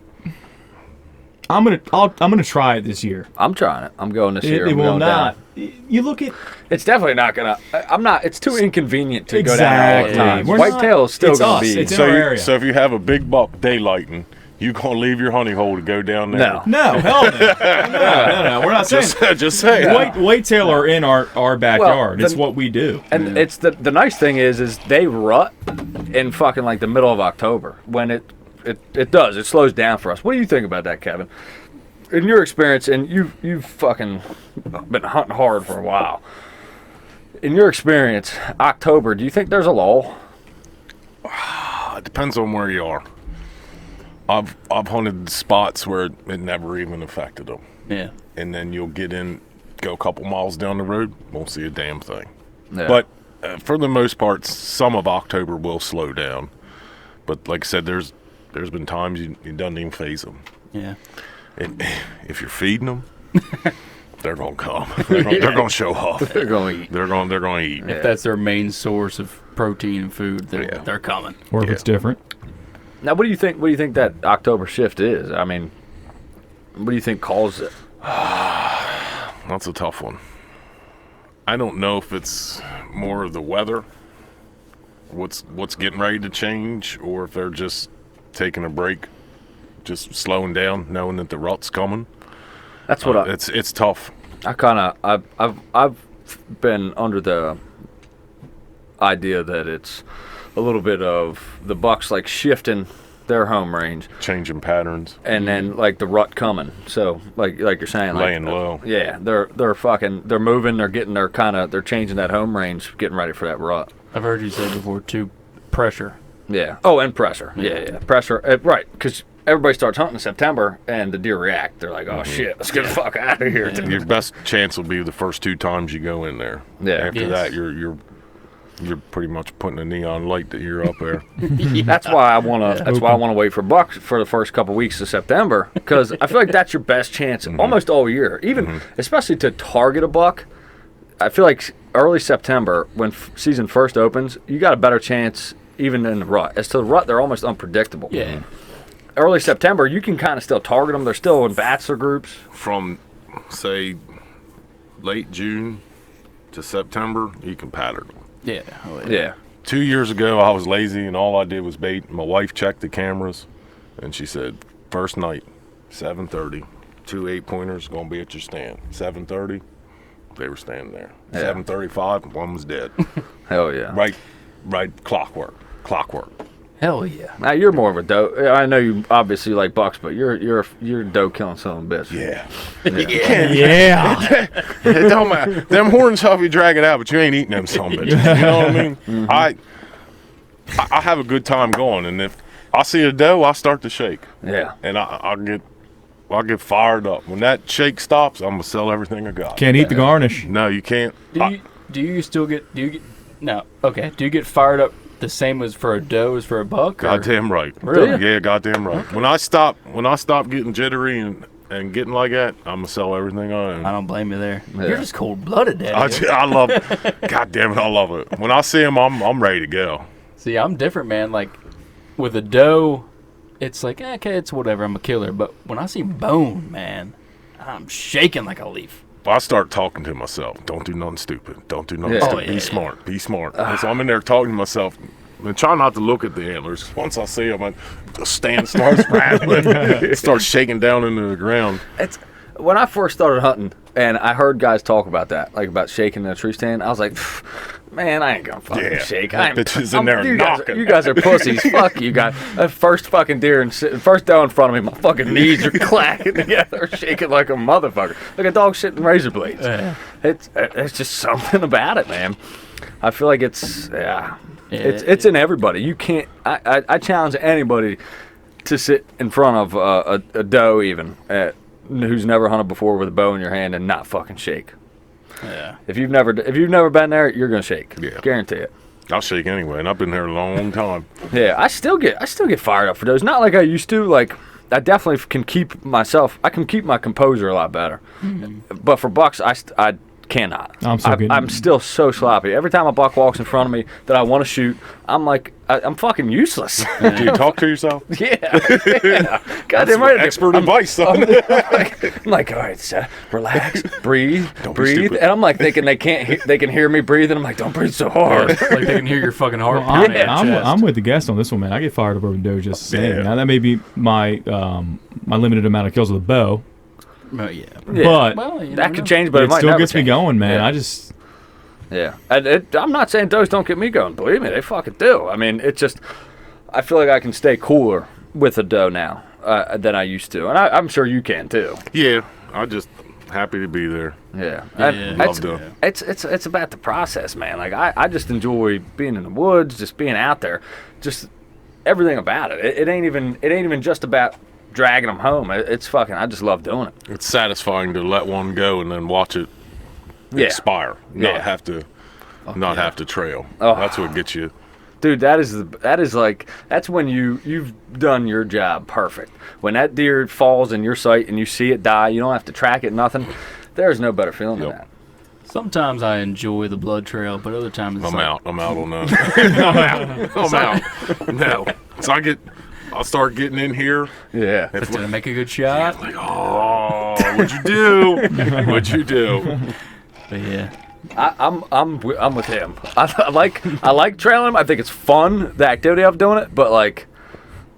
I'm gonna try it this year. I'm trying it. I'm going this year. It I'm will going not. down. You look at It's definitely not gonna. I'm not. It's too inconvenient to go down there all the Exactly. time. We're Whitetail is still it's gonna us. be. It's in our area. So if you have a big buck daylighting, you gonna leave your honey hole to go down there? No. no, hell no. No. We're not saying. Just say. Whitetail are in our backyard. It's the- what we do. And it's the nice thing is they rut in fucking like the middle of October when it does. It slows down for us. What do you think about that, Kevin? In your experience, and you've fucking been hunting hard for a while. In your experience, October, do you think there's a lull? It depends on where you are. I've hunted spots where it never even affected them, Yeah. and then you'll go a couple miles down the road, won't see a damn thing. Yeah. But for the most part, some of October will slow down. But like I said, there's been times it doesn't even phase them. Yeah. And if you're feeding them, they're gonna come. They're gonna show off. they're going to eat. They're gonna eat. If that's their main source of protein and food, they're coming. Or if Yeah. it's different. Now, what do you think? What do you think that October shift is? I mean, what do you think caused it? That's a tough one. I don't know if it's more of the weather, what's getting ready to change, or if they're just taking a break, just slowing down, knowing that the rut's coming. That's what It's tough. I've been under the idea that it's a little bit of the bucks like shifting their home range Changing patterns, and then like the rut coming. So like you're saying, like, laying low. Yeah, they're moving, they're changing that home range, getting ready for that rut. I've heard you say before too. Pressure. Yeah. Oh, and pressure. Yeah. Pressure. Right, because everybody starts hunting in September, and the deer react. They're like, "Oh shit, let's get the fuck out of here." Your best chance will be the first 2 times you go in there. Yeah. After Yes. that, you're pretty much putting a neon light that you're up there. That's why I want to. That's why I want to wait for bucks for the first couple weeks of September, because I feel like that's your best chance almost all year. Even especially to target a buck. I feel like early September, when season first opens, you got a better chance even in the rut. As to the rut, they're almost unpredictable. Yeah. Early September, you can kind of still target them. They're still in bachelor groups. From, say, late June to September, you can pattern them. Yeah. Oh, Yeah. 2 years ago, I was lazy and all I did was bait. My wife checked the cameras, and she said, first night, 7:30, 2 8-pointers gonna be at your stand. 7:30, they were standing there. Yeah. 7:35, one was dead. Hell yeah. Right, clockwork. Hell yeah. Now you're more of a doe. I know you obviously like bucks, but you're doe killing son of a bitch. Yeah. Yeah. It don't matter. Them horns help you drag it out, but you ain't eating them son of a bitches. You know what I mean? I have a good time going, and if I see a doe, I start to shake. Yeah. And I'll get fired up. When that shake stops, I'm gonna sell everything I got. Can't eat the garnish. No, you can't. Do you get fired up the same as for a doe as for a buck? Or? Goddamn right. Really? Yeah, goddamn right. When I stop getting jittery and and getting like that, I'm gonna sell everything I own. I don't blame you there. Yeah. You're just cold-blooded, Daddy. I love. God damn it, I love it. When I see them, I'm ready to go. See, I'm different, man. Like, with a doe, it's like, okay, it's whatever. I'm a killer. But when I see bone, man, I'm shaking like a leaf. I start talking to myself. Don't do nothing stupid. Don't do nothing Yeah. stupid. Oh, yeah, Be yeah. smart. Be smart. And so I'm in there talking to myself. And try not to look at the antlers. Once I see them, the stand starts rattling. It starts shaking down into the ground. It's when I first started hunting, and I heard guys talk about that, like about shaking in a tree stand. I was like, man, I ain't gonna fucking shake. That bitch is in there knocking. You guys are pussies. Fuck you guys. First fucking deer and first doe in front of me, my fucking knees are clacking together, shaking like a motherfucker, like a dog shitting razor blades. It's just something about it, man. I feel like it's in everybody. You can't. I challenge anybody to sit in front of a doe even who's never hunted before with a bow in your hand and not fucking shake. Yeah. If you've never been there, you're gonna shake. Yeah. Guarantee it. I'll shake anyway, and I've been there a long time. Yeah, I still get fired up for those. Not like I used to. Like I definitely can keep my composure a lot better. Mm-hmm. But for bucks, I cannot. I'm still so sloppy. Every time a buck walks in front of me that I want to shoot, I'm like, I'm fucking useless. Do you talk to yourself? Yeah. Goddamn right. Expert advice, son. I'm like, all right, relax, breathe, and I'm like thinking they can hear me breathe, and I'm like, don't breathe so hard. Like they can hear your fucking heart. I'm with the guest on this one, man. I get fired up over doe just saying. Yeah. Now that may be my limited amount of kills with a bow. Oh, yeah. But Well, that could change, but it it might still never gets me change. going, man. Yeah. I'm not saying does don't get me going. Believe me, they fucking do. I mean, it's just, I feel like I can stay cooler with a doe now than I used to. And I'm sure you can too. Yeah, I'm just happy to be there. Yeah. Love doe. It's about the process, man. Like, I just enjoy being in the woods, just being out there, just everything about it. It ain't even just about dragging them home. It's fucking, I just love doing it. It's satisfying to let one go and then watch it expire. Not have to trail. Oh. That's what gets you. Dude, that's when you've done your job perfect. When that deer falls in your sight and you see it die, you don't have to track it, nothing. There's no better feeling than that. Sometimes I enjoy the blood trail, but other times it's I'm out on that. I'm out. No. So I'll start getting in here. Yeah. Did I make a good shot? Like, oh, what'd you do? What'd you do? But yeah. I'm with him. I like trailing him. I think it's fun, the activity of doing it, but like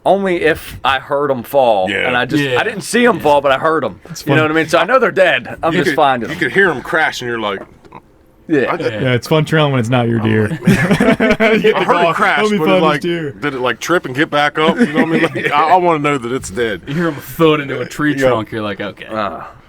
only if I heard them fall. Yeah. And I didn't see them fall, but I heard them. You know what I mean? So I know they're dead. I'm just finding You them. could hear them crash, and you're like, Yeah. Yeah, it's fun trailing when it's not your deer. I heard it crash, It'll be but fun it, like, as deer. did it like trip and get back up? You know what I mean? Like, I want to know that it's dead. You hear them thud into a tree trunk, you're like, okay.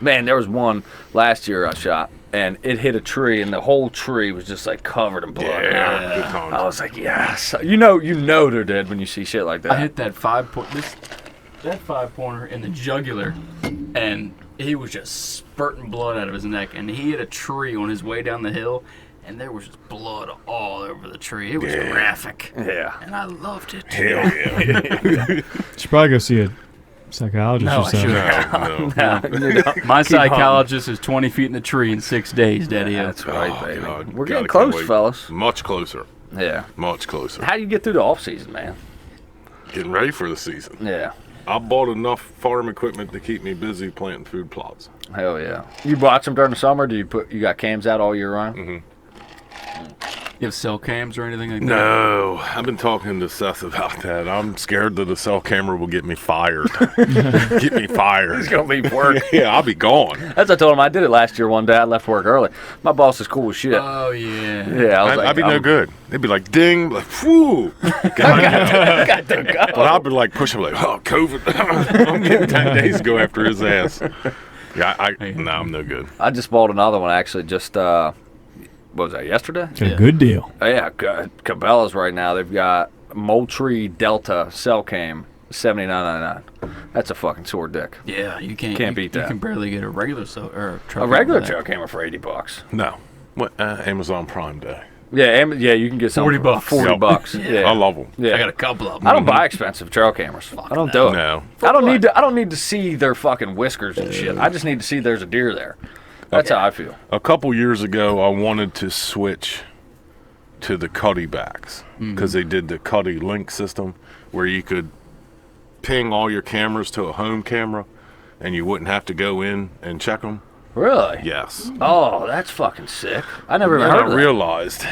Man, there was one last year I shot, and it hit a tree, and the whole tree was just like covered in blood. Yeah, good times. I was like, yes. You know they're dead when you see shit like that. I hit that 5-pointer in the jugular, and he was just spurting blood out of his neck, and he hit a tree on his way down the hill, and there was just blood all over the tree. It was graphic. Yeah. And I loved it. Hell yeah. Should probably go see a psychologist No, or I something. shouldn't. My psychologist is 20 feet in the tree in 6 days, Daddy. That's right, Oh, baby. God. We're God, I getting can't close, wait. fellas. Much closer. Yeah. Much closer. How do you get through the off season, man? Getting ready for the season. Yeah. I bought enough farm equipment to keep me busy planting food plots. Hell yeah. You watch them during the summer? Do you got cams out all year round? Mm-hmm. You have cell cams or anything like that? No, I've been talking to Seth about that. I'm scared that the cell camera will get me fired. Get me fired. It's gonna be work. Yeah, I'll be gone. As I told him, I did it last year one day. I left work early. My boss is cool as shit. Oh, yeah. Yeah, I was like, I'd be no good. They'd be like, ding, like, whew. got to go. But I'd be like pushing, like, oh, COVID. I'm getting 10 days ago after his ass. Yeah, no, I'm no good. I just bought another one actually. Just what was that, yesterday? It's a good deal. Oh, yeah, Cabela's right now. They've got Moultrie Delta cell cam, $79.99. That's a fucking sore dick. Yeah, you can't beat that. You can barely get a regular A regular trail camera for $80. No. What? Amazon Prime Day. Yeah, you can get some $40. for $40. I Yeah. love them. Yeah. I got a couple of them. I don't buy expensive trail cameras. I don't do it. No. I don't need to see their fucking whiskers and shit. I just need to see there's a deer there. That's how I feel. A couple years ago, I wanted to switch to the Cuddy backs because they did the Cuddy link system where you could ping all your cameras to a home camera and you wouldn't have to go in and check them. Really? Yes. Oh, that's fucking sick. I never even And heard I of that. realized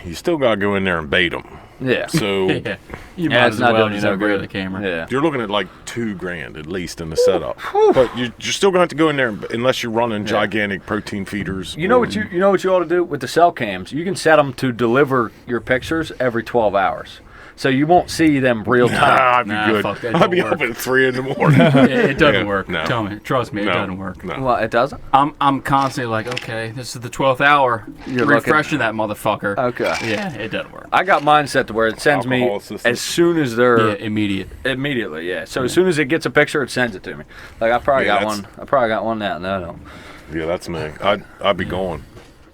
you still got to go in there and bait them. Yeah. So Yeah. You Yeah, might it's as not well doing just you no upgrade good. the camera. Yeah. you're looking at like $2,000 at least in the setup. But you're still going to have to go in there unless you're running gigantic protein feeders. You know what you ought to do with the cell cams? You can set them to deliver your pictures every 12 hours. So you won't see them real time. I'd be Nah, good. fuck that, I'd be don't up work. at 3 in the morning. It doesn't Yeah, work. no. Tell me. Trust me, it No, doesn't work. No. Well, it doesn't? I'm constantly like, okay, this is the 12th hour. You're refreshing that motherfucker. Okay. Yeah, it doesn't work. I got mine set to where it sends me Alcohol assistant. as soon as they're Yeah, immediate. immediately. Yeah. So as soon as it gets a picture, it sends it to me. Like I probably Yeah, got that's- one. I probably got one now. No. Yeah, that's me. I'd be going.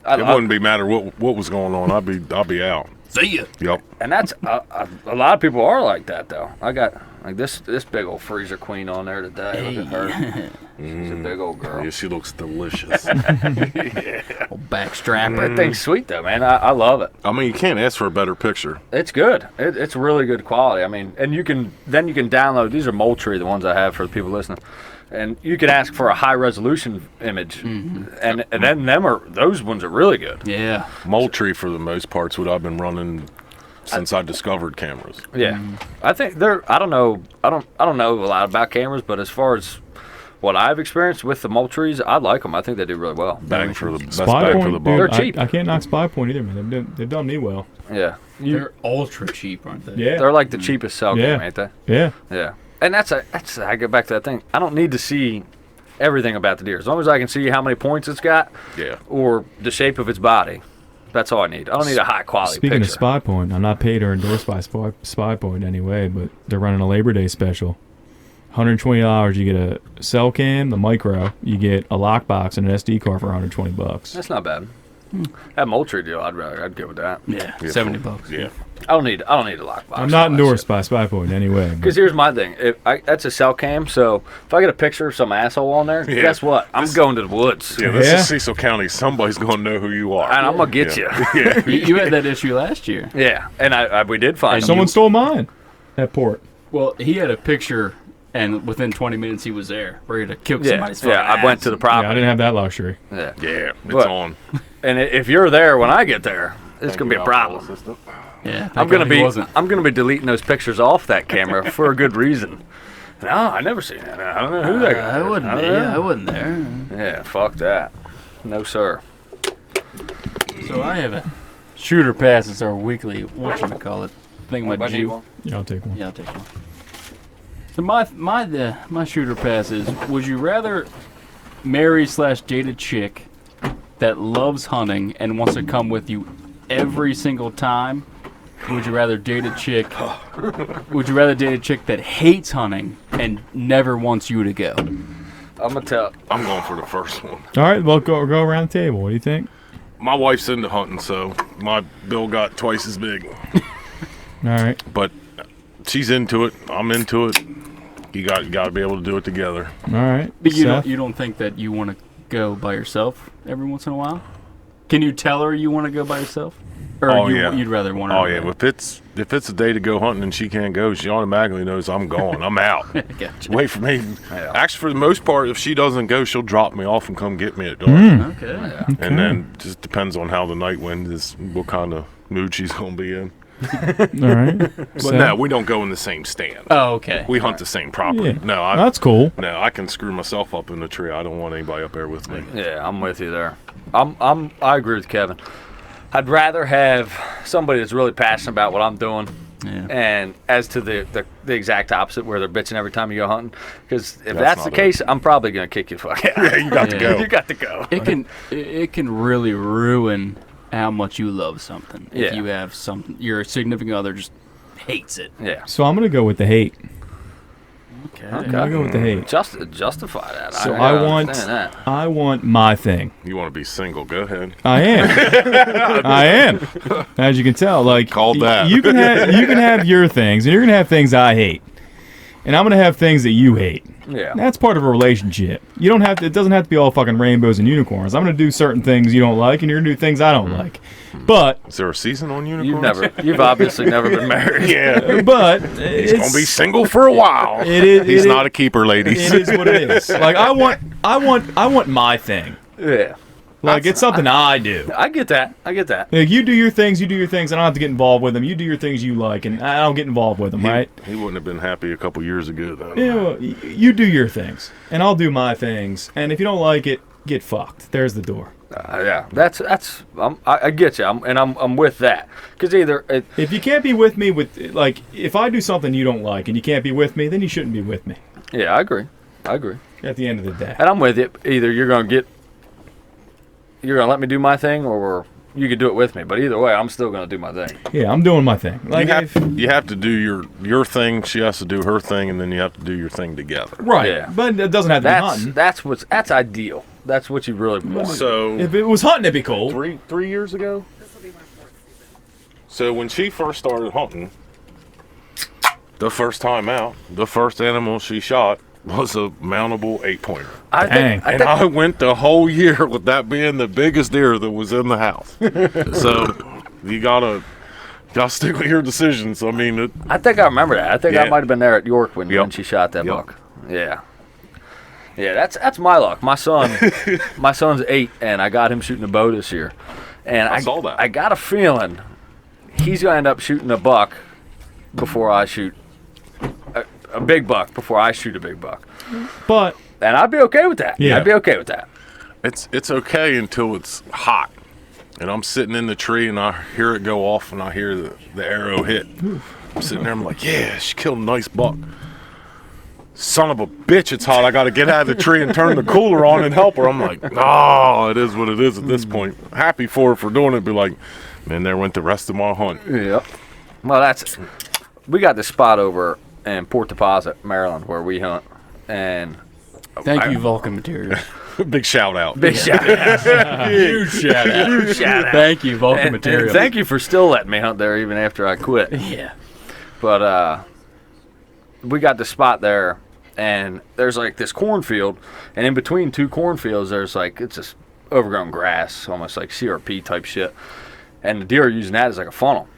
I, It wouldn't be matter what was going on. I'd be out. See ya. Yep. And that's a lot of people are like that though. I got like this big old freezer queen on there today. Look at her. She's a big old girl. Yeah, she looks delicious. Old backstrapper. That thing's sweet though, man. I love it. I mean, you can't ask for a better picture. It's good. It's really good quality. I mean, and you can download. These are Moultrie, the ones I have for the people listening. And you can ask for a high resolution image, and then those ones are really good. Yeah. Moultrie, for the most part, is what I've been running since I discovered cameras. Yeah, I think they're. I don't know a lot about cameras, but as far as what I've experienced with the Moultries, I like them. I think they do really well. Bang for the best Spy bang for Point, the dude, buck. They're cheap. I can't knock Spy Point either, man. They've done me well. Yeah, They're ultra cheap, aren't they? Yeah. they're like the cheapest cell Yeah. game, ain't they? Yeah. Yeah, and that's I get back to that thing. I don't need to see everything about the deer as long as I can see how many points it's got Yeah. or the shape of its body. That's all I need. I don't need a high quality Speaking picture. of Spy Point, I'm not paid or endorsed by Spy Point anyway, but they're running a Labor Day special. $120, you get a cell cam, the micro, you get a lockbox and an SD card for $120. That's not bad. That Moultrie deal, I'd go with that. Yeah. Yeah, $70. Yeah. I don't need a lockbox. I'm not endorsed by Spy Point anyway. but- Because here's my thing. That's a cell cam, so if I get a picture of some asshole on there, Yeah. guess what? I'm going to the woods. Yeah, this Yeah. is Cecil County. Somebody's going to know who you are. And I'm going to get Yeah. you. You had that issue last year. Yeah. And we did find And Someone stole mine at Port. Well, he had a picture, and within 20 minutes he was there, ready to kill Yeah, somebody's fucking I went to the ass. Yeah, I property. didn't have that luxury. Yeah. Yeah, it's What? on. And if you're there when I get there, it's going to be a problem. Yeah, I'm thank God he going wasn't. to be deleting those pictures off that camera for a good reason. No, I never seen that. I don't know who that guy I is. wasn't I don't there. know. I wasn't there. Yeah, fuck that. No, sir. So I have a shooter pass. It's our weekly, whatchamacallit, thing with Jew. Yeah, I'll take one. Yeah, I'll take one. So my shooter pass is: would you rather marry/date a chick that loves hunting and wants to come with you every single time? Or would you rather date a chick? Would you rather date a chick that hates hunting and never wants you to go? I'm going to tell. I'm going for the first one. All right, well, go around the table. What do you think? My wife's into hunting, so my bill got twice as big. All right. But she's into it. I'm into it. You got to be able to do it together. All right. But you Seth? don't think that you want to go by yourself every once in a while? Can you tell her you want to go by yourself? Or Oh, you, yeah. you'd rather want her Oh to yeah, go? if it's a day to go hunting and she can't go, she automatically knows I'm going. I'm out. Gotcha. Wait for me. Yeah. Actually, for the most part, if she doesn't go, she'll drop me off and come get me at dark. Okay. And then just depends on how the night went is, what kind of mood she's gonna be in. All right. But no, we don't go in the same stand. Oh, okay. We hunt the same property. Yeah. No, That's cool. no, I can screw myself up in the tree. I don't want anybody up there with me. Yeah, I'm with you there. I agree with Kevin. I'd rather have somebody that's really passionate about what I'm doing, Yeah. and as to the exact opposite, where they're bitching every time you go hunting. Because if That's that's the not case, I'm probably gonna kick you the fuck out. Yeah, you got to Yeah. go. You got to go. It can really ruin how much you love something if Yeah. you have something your significant other just hates it. Yeah. So I'm going to go with the hate. Okay. I'm gonna go with the hate. Justify that. So I I understand that. want my thing. You want to be single? Go ahead. I am. I am. As you can tell, like Called that. you can have your things, and you're gonna have things I hate, and I'm gonna have things that you hate. Yeah. That's part of a relationship. You don't have to. It doesn't have to be all fucking rainbows and unicorns. I'm gonna do certain things you don't like, and you're gonna do things I don't like. But Is there a season on unicorns? You've obviously never been married. Yeah. but He's gonna be single for a while. He's not a keeper, ladies. It is what it is. Like I want my thing. Yeah. Like it's something I do. I get that. Like you do your things, and I don't have to get involved with them. You do your things you like, and I don't get involved with them, right? He wouldn't have been happy a couple years ago, though. You know, you do your things, and I'll do my things. And if you don't like it, get fucked. There's the door. Yeah, I get you, I'm with that. Because either If you can't be with me like if I do something you don't like and you can't be with me, then you shouldn't be with me. yeah, I agree. At the end of the day. And I'm with it. Either you're gonna let me do my thing, or you could do it with me. But either way, I'm still gonna do my thing. Yeah, I'm doing my thing. Like You have to do your thing. She has to do her thing, and then you have to do your thing together. right. Yeah. But it doesn't have to be hunting. That's ideal. That's what you really want. So If it was hunting, it'd be cool. three years ago. So when she first started hunting, the first time out, the first animal she shot was a mountable 8-pointer. Dang. I went the whole year with that being the biggest deer that was in the house. So you gotta stick with your decisions. I mean, I think I remember that. I think I Yeah. might have been there at York when Yep. she shot that Yep. buck. Yeah. Yeah, that's my luck. My son's 8, and I got him shooting a bow this year. And I saw that. I got a feeling he's gonna end up shooting a buck before I shoot a big buck before I shoot a big buck. But And I'd be okay with that. Yeah. I'd be okay with that. it's okay until it's hot, and I'm sitting in the tree and I hear it go off and I hear the arrow hit. I'm sitting there. I'm like, yeah, she killed a nice buck. Son of a bitch, it's hot. I got to get out of the tree and turn the cooler on and help her. I'm like, oh, it is what it is at this point. Happy for her for doing it. Be like, man, there went the rest of my hunt. Yep. Well, we got this spot over in Port Deposit, Maryland, where we hunt, and Thank you, Vulcan Materials. Big shout out. big shout out. Huge shout out. Huge shout out. Thank you, Vulcan And Materials. thank you for still letting me hunt there even after I quit. Yeah. But we got the spot there, and there's like this cornfield, and in between two cornfields, there's like, it's just overgrown grass, almost like CRP type shit. And the deer are using that as like a funnel.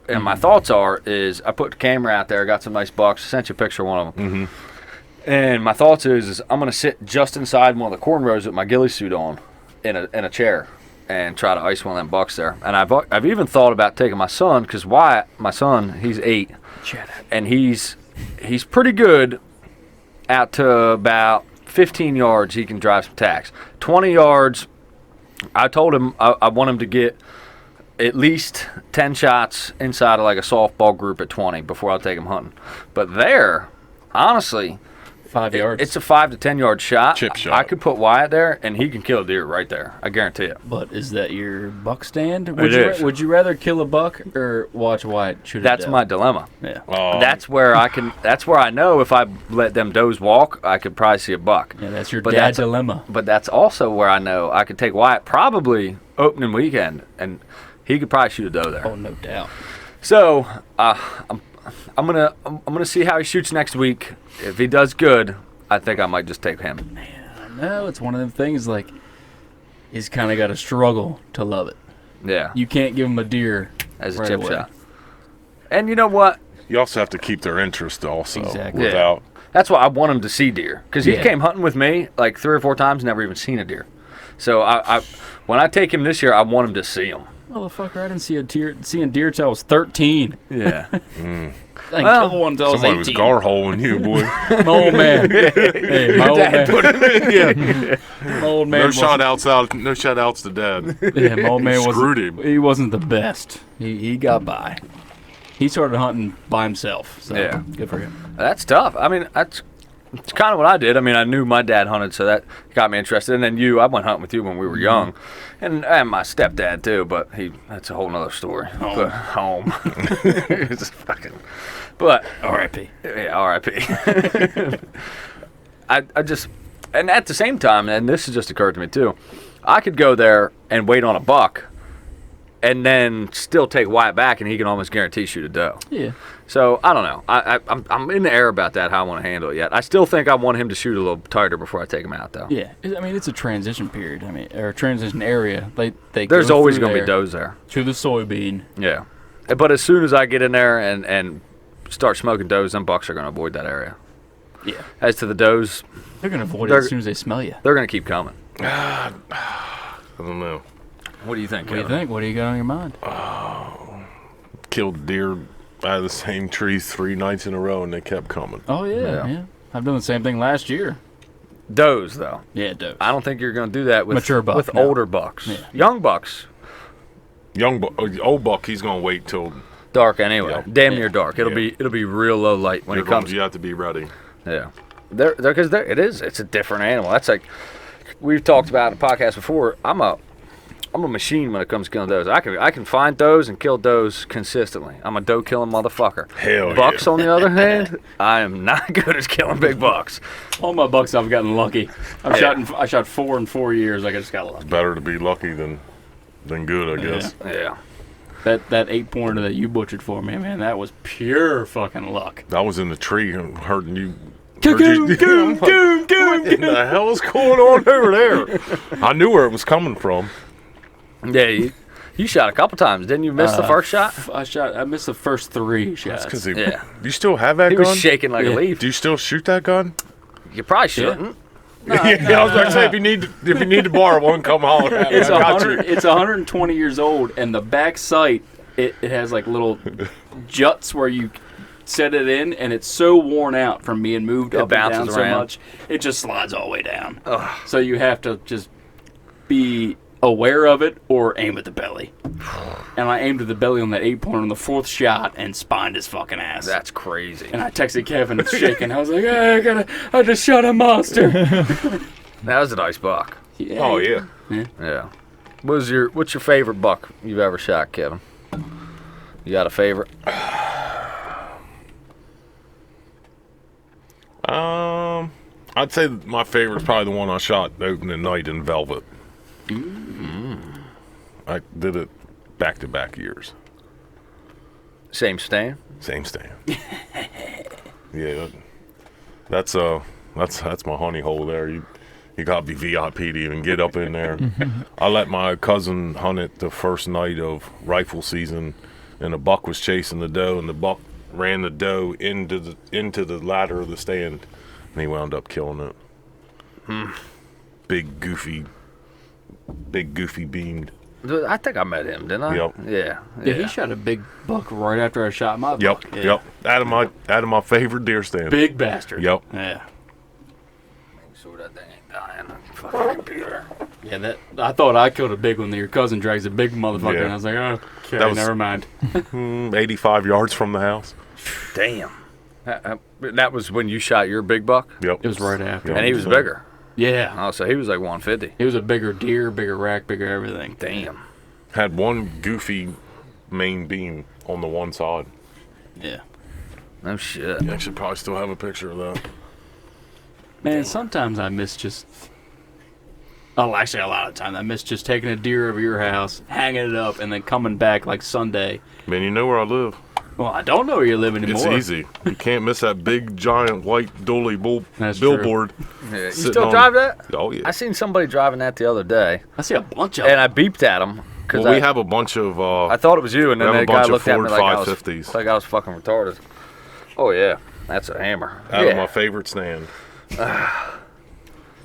And my thoughts is I put the camera out there, got some nice bucks, sent you a picture of one of them. Mm-hmm. And my thoughts is I'm gonna sit just inside one of the corn rows with my ghillie suit on, in a chair, and try to ice one of them bucks there. And I've even thought about taking my son, because Wyatt, my son, he's 8, and he's pretty good out to about 15 yards. He can drive some tacks. 20 yards, I told him I want him to get at least 10 shots inside of like a softball group at 20 before I'll take him hunting. But there, honestly, 5 yards. it's a 5 to 10 yard shot. Chip shot. I could put Wyatt there, and he can kill a deer right there. I guarantee it. But is that your buck stand? It is. Would you rather kill a buck or watch Wyatt shoot a That's doe? my dilemma. Yeah. That's where I know if I let them does walk, I could probably see a buck. Yeah, that's your But dad that's- dilemma. But that's also where I know I could take Wyatt probably opening weekend, and he could probably shoot a doe there. Oh, no doubt. So I'm gonna see how he shoots next week. If he does good, I think I might just take him. No, it's one of them things like he's kind of got to struggle to love it. Yeah, You can't give him a deer as a right chip away. shot. And you know what? You also have to keep their interest also. Exactly. Without That's why I want him to see deer, because he Yeah. came hunting with me like 3 or 4 times, never even seen a deer. So I when I take him this year, I want him to see them. Motherfucker, I didn't see seeing deer till I was 13. Yeah. I didn't Well, kill one till I was somebody was 18. gar-holing you, boy. My old man. Hey, my old man. My old man. No wasn't- shout outs out. No shout outs to dad. Yeah, my old man Screwed wasn't. him. He wasn't the best. He got by. He started hunting by himself. So Yeah. good for him. That's tough. I mean, It's kind of what I did. I mean, I knew my dad hunted, so that got me interested. And then I went hunting with you when we were young, and my stepdad too. But that's a whole nother story. But home. It's fucking. But R.I.P. Yeah, R.I.P. I just, and at the same time, and this has just occurred to me too, I could go there and wait on a buck, and then still take Wyatt back, and he can almost guarantee shoot a doe. Yeah. So I don't know. I'm in the air about that, how I want to handle it yet. I still think I want him to shoot a little tighter before I take him out, though. Yeah. I mean, it's a transition period. I mean, or a transition area. There's always going to be does there. To the soybean. Yeah. But as soon as I get in there and start smoking does, them bucks are going to avoid that area. Yeah. As to the does, they're going to avoid it as soon as they smell you. They're going to keep coming. I don't know. What do you think, What do you think? What do you got on your mind? Killed deer out of the same trees 3 nights in a row, and they kept coming. Oh, yeah. I've done the same thing last year. Does, though. Yeah, does. I don't think you're going to do that with mature buck, with older bucks. Yeah. Young bucks. Old buck, he's going to wait till dark anyway. Yep. Damn near dark. It'll be real low light when it comes. You have to be ready. Yeah. Because it's a different animal. That's like we've talked about in the podcast before. I'm a machine when it comes to killing does. I can find does and kill does consistently. I'm a doe killing motherfucker. Hell bucks, yeah. on the other hand, I am not good at killing big bucks. All my bucks, I've gotten lucky. I shot 4 in 4 years. I just got lucky. It's better to be lucky than good, I guess. Yeah. That 8-pointer that you butchered for me, man, that was pure fucking luck. I was in the tree hurting you. What in the hell is going on over there? I knew where it was coming from. Yeah, you shot a couple times, didn't you? Miss the first shot? I missed the first 3 shots. That's because Yeah. Do you still have that He gun? was shaking like a leaf. Do you still shoot that gun? You probably shouldn't. Yeah, I was about to say if you need to borrow one, come holler at me. It's I got you. It's 120 years old, and the back sight it has like little juts where you set it in, and it's so worn out from being moved up and down bounces so around. much, it just slides all the way down. Ugh. So you have to just be aware of it or aim at the belly. And I aimed at the belly on that 8-pointer on the 4th shot and spined his fucking ass. That's crazy. And I texted Kevin shaking. I was like, I just shot a monster. That was a nice buck. Yeah. Oh yeah. Yeah. What's your favorite buck you've ever shot, Kevin? You got a favorite? I'd say my favorite's probably the one I shot opening night in Velvet. I did it back-to-back years. Same stand? Same stand. Yeah, that's my honey hole there. You gotta be VIP to even get up in there. I let my cousin hunt it the first night of rifle season, and the buck was chasing the doe, and the buck ran the doe into the ladder of the stand, and he wound up killing it. Big goofy beamed. I think I met him, didn't I? Yep. Yeah. Yeah, he shot a big buck right after I shot my buck. Yep. Out of my favorite deer stand. Big bastard. Yep. Yeah. Make sure that thing ain't dying. Fucking computer. Yeah, I thought I killed a big one. Your cousin drags a big motherfucker, Yeah. and I was like, oh, okay, That was- never mind. 85 yards from the house. Damn. That was when you shot your big buck? Yep. It was right after. And he was bigger. Yeah. Oh, so he was like 150. It was a bigger deer, bigger rack, bigger everything. Damn. Had one goofy main beam on the one side. Yeah. No shit. I should probably still have a picture of that. Man, sometimes I miss just... Oh, actually, a lot of times I miss just taking a deer over your house, hanging it up, and then coming back like Sunday. Man, you know where I live. Well, I don't know where you live anymore. It's easy. You can't miss that big, giant, white dually That's billboard. Yeah, you Sitting still on- drive that? Oh, yeah. I seen somebody driving that the other day, I see a bunch of and them. I beeped at him because Well, we have a bunch of... I thought it was you, and we then have the a guy bunch of looked at me Ford like 550s. I was fucking retarded. Oh yeah, that's a hammer. out Yeah. of my favorite stand.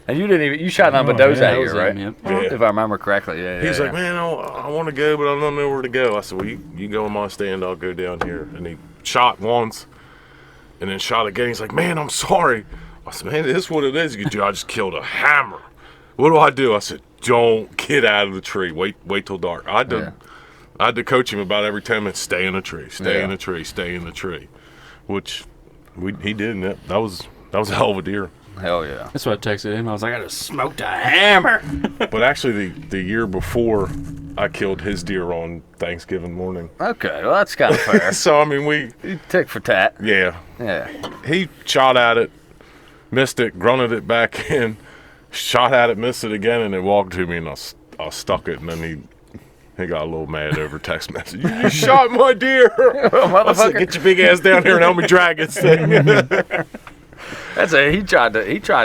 And you didn't even shot none but Oh, does yeah, out that here, was right? him, yep. If I remember correctly, yeah. He was yeah, like, yeah. man, I want to go, but I don't know where to go. I said, well, you go in my stand, I'll go down here. And he shot once, and then shot again. He's like, man, I'm sorry. I said, man, this is what it is. You do. I just killed a hammer. What do I do? I said, don't get out of the tree. Wait till dark. I had to coach him about every 10 minutes. Stay in the tree. Stay in the tree. Stay in the tree. Which he did. And that was That was a hell of a deer. Hell yeah. That's what I texted him. I was like, I just smoked a hammer. But actually, the year before, I killed his deer on Thanksgiving morning. Okay, well, that's kind of fair. So, I mean, we... Tick for tat. Yeah. Yeah. He shot at it, missed it, grunted it back in, shot at it, missed it again, and then walked to me, and I stuck it, and then he got a little mad over text message. You shot my deer! I said, get your big ass down here and help me drag this thing. That's it. He tried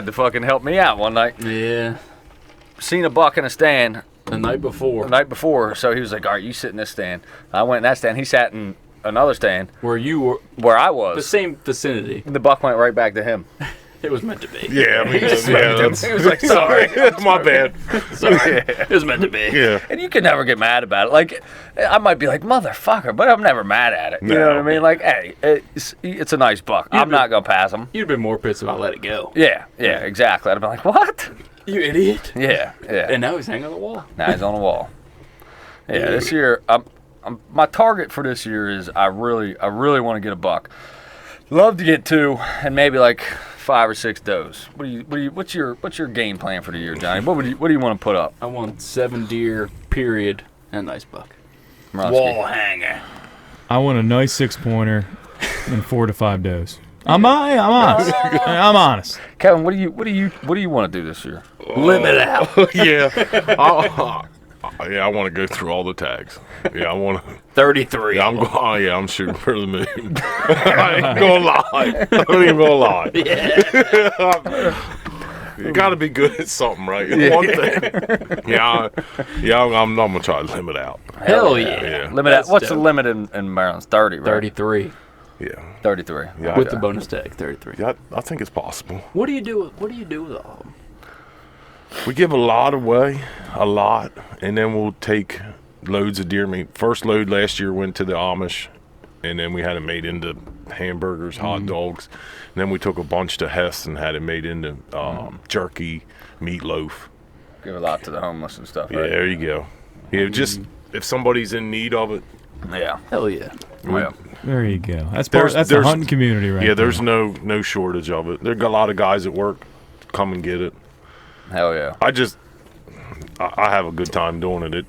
to fucking help me out one night. Yeah. Seen a buck in a stand The night before. so he was like, all right, you sit in this stand. I went in that stand. He sat in another stand Where you were. where I The was. same vicinity. The buck went right back to him. It was meant to be. Yeah, I mean, that's, He was like, sorry. my bad. Sorry. It was meant to be. Yeah. And you can never get mad about it. Like, I might be like, motherfucker, but I'm never mad at it. You know what I mean? Like, hey, it's a nice buck. I'm not going to pass him. You'd have been more pissed if I let it go. Yeah, exactly. I'd be like, what? You idiot. Yeah. And now he's hanging on the wall. Now he's on the wall. Yeah, this year, my target for this year is I really want to get a buck. Love to get 2 and maybe like 5 or 6 does. What's your game plan for the year, Johnny? What do you want to put up? I want 7 deer, period, and a nice buck. Romsky? Wall hanger. I want a nice 6-pointer and 4 to 5 does. I'm honest. I'm honest. Kevin, what do you want to do this year? Limit out. Yeah. I want to go through all the tags. Yeah, I want to. 33. Yeah, I'm shooting for the moon. I ain't gonna lie. I ain't even gonna lie. You got to be good at something, right? One thing. Yeah, I'm gonna try to limit out. Hell yeah. Yeah. Limit out. That's What's the dope. limit in Maryland? 30, right? 33. Yeah. 33. Yeah. With the bonus tag, 33. Yeah, I think it's possible. What do you do with all of them? We give a lot away, and then we'll take loads of deer meat. First load last year went to the Amish, and then we had it made into hamburgers, hot dogs. And then we took a bunch to Hess and had it made into jerky, meatloaf. Give a lot to the homeless and stuff, Yeah, right? there you go. Yeah, just if somebody's in need of it. Yeah. Hell yeah. Yeah. There you go. That's There's- the there's- hunting community, right? Yeah, there's there. no shortage of it. There's a lot of guys at work come and get it. Hell yeah. I have a good time doing it.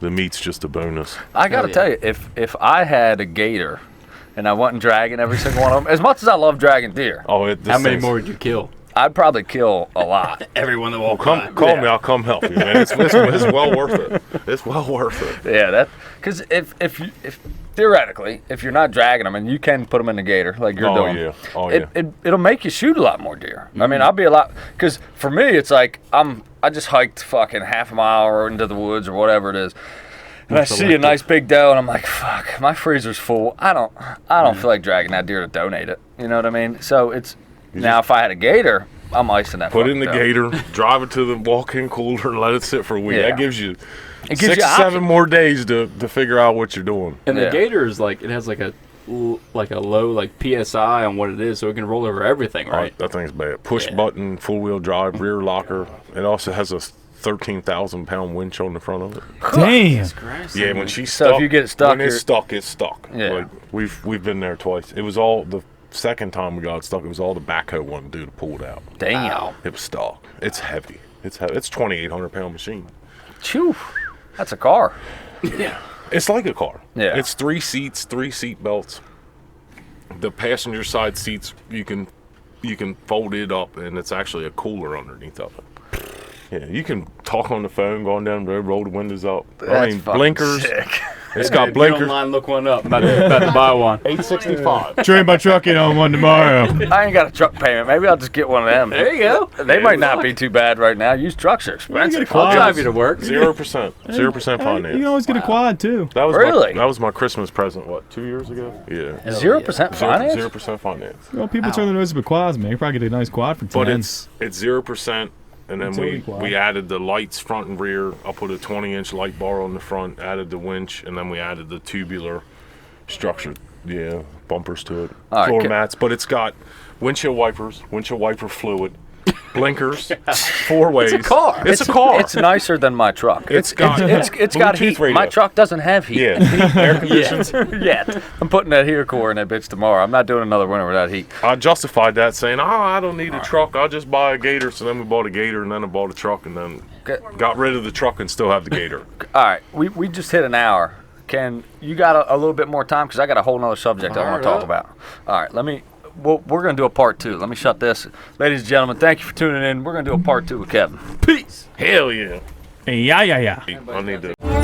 The meat's just a bonus. I got to yeah. tell you, if I had a gator and I wasn't dragging every single one of them, as much as I love dragging deer, Oh, How many more would you kill? I'd probably kill a lot. Everyone that walked Call me. I'll come help you, man. It's well worth it. It's well worth it. Yeah, that because if theoretically, if you're not dragging them and you can put them in the gator like you're doing, it'll make you shoot a lot more deer. I mean, I'll be a lot because for me it's like I just hiked fucking half a mile or into the woods or whatever it is. And I see a nice big doe, and I'm like, "Fuck, my freezer's full. I don't feel like dragging that deer to donate it." You know what I mean? So it's now if I had a gator, I'm icing that. Put it in the doe. gator, drive it to the walk-in cooler, and let it sit for a week. Yeah. That gives you It gives 6 you 7 options. more days to figure out what you're doing. And Yeah. the gator is like, it has like a low PSI on what it is, so it can roll over everything, right? That thing's bad. Push Yeah. button, four-wheel drive, rear locker. It also has a 13,000-pound winch on the front of it. Damn. Yeah, when she's So stuck, if you get it stuck, when it's you're- stuck, it's stuck. Yeah. Like, we've been there twice. It was all the second time we got stuck. It was all the backhoe wanted to do to pull it out. Damn. It was stuck. It's heavy. It's 2,800-pound machine. Phew. That's a car. Yeah. It's like a car. Yeah. It's 3 seats, 3 seat belts. The passenger side seats you can fold it up, and it's actually a cooler underneath of it. Yeah, you can talk on the phone going down the road, roll the windows up. That's fucking blinkers. sick. It's got Get blinkers. online, look one up. About to buy one. 865. Trade my truck in on one tomorrow. I ain't got a truck payment. Maybe I'll just get one of them. There you go. They might not be too bad right now. Used trucks are expensive. I'll drive you to work. 0%. 0% You finance. can always get a quad too. That was Really? that was my Christmas present. What, 2 years ago? Yeah. 0% finance? 0% finance. Well, people turn their noses up at quads, man. You probably get a nice quad for 10. But it's 0%, and then Utility quad. we added the lights front and rear. I put a 20-inch light bar on the front, added the winch, and then we added the tubular structure. Yeah, bumpers to it, All right, floor mats. But it's got windshield wipers, windshield wiper fluid, blinkers, 4 ways. It's a car. It's a car. It's nicer than my truck. It's got it's got Bluetooth heat. radio. My truck doesn't have heat. Yeah, air conditions. Yet. I'm putting that here core in that bitch tomorrow. I'm not doing another winter without heat. I justified that saying, I don't need a truck. I'll just buy a Gator. So then we bought a Gator, and then I bought a truck, and then got rid of the truck and still have the Gator. All right, we just hit an hour. Ken, you got a little bit more time because I got a whole nother subject I want to talk about. All right, we're going to do a part 2. Let me shut this. Ladies and gentlemen, thank you for tuning in. We're going to do a part 2 with Kevin. Peace. Hell yeah. Yeah. I need to.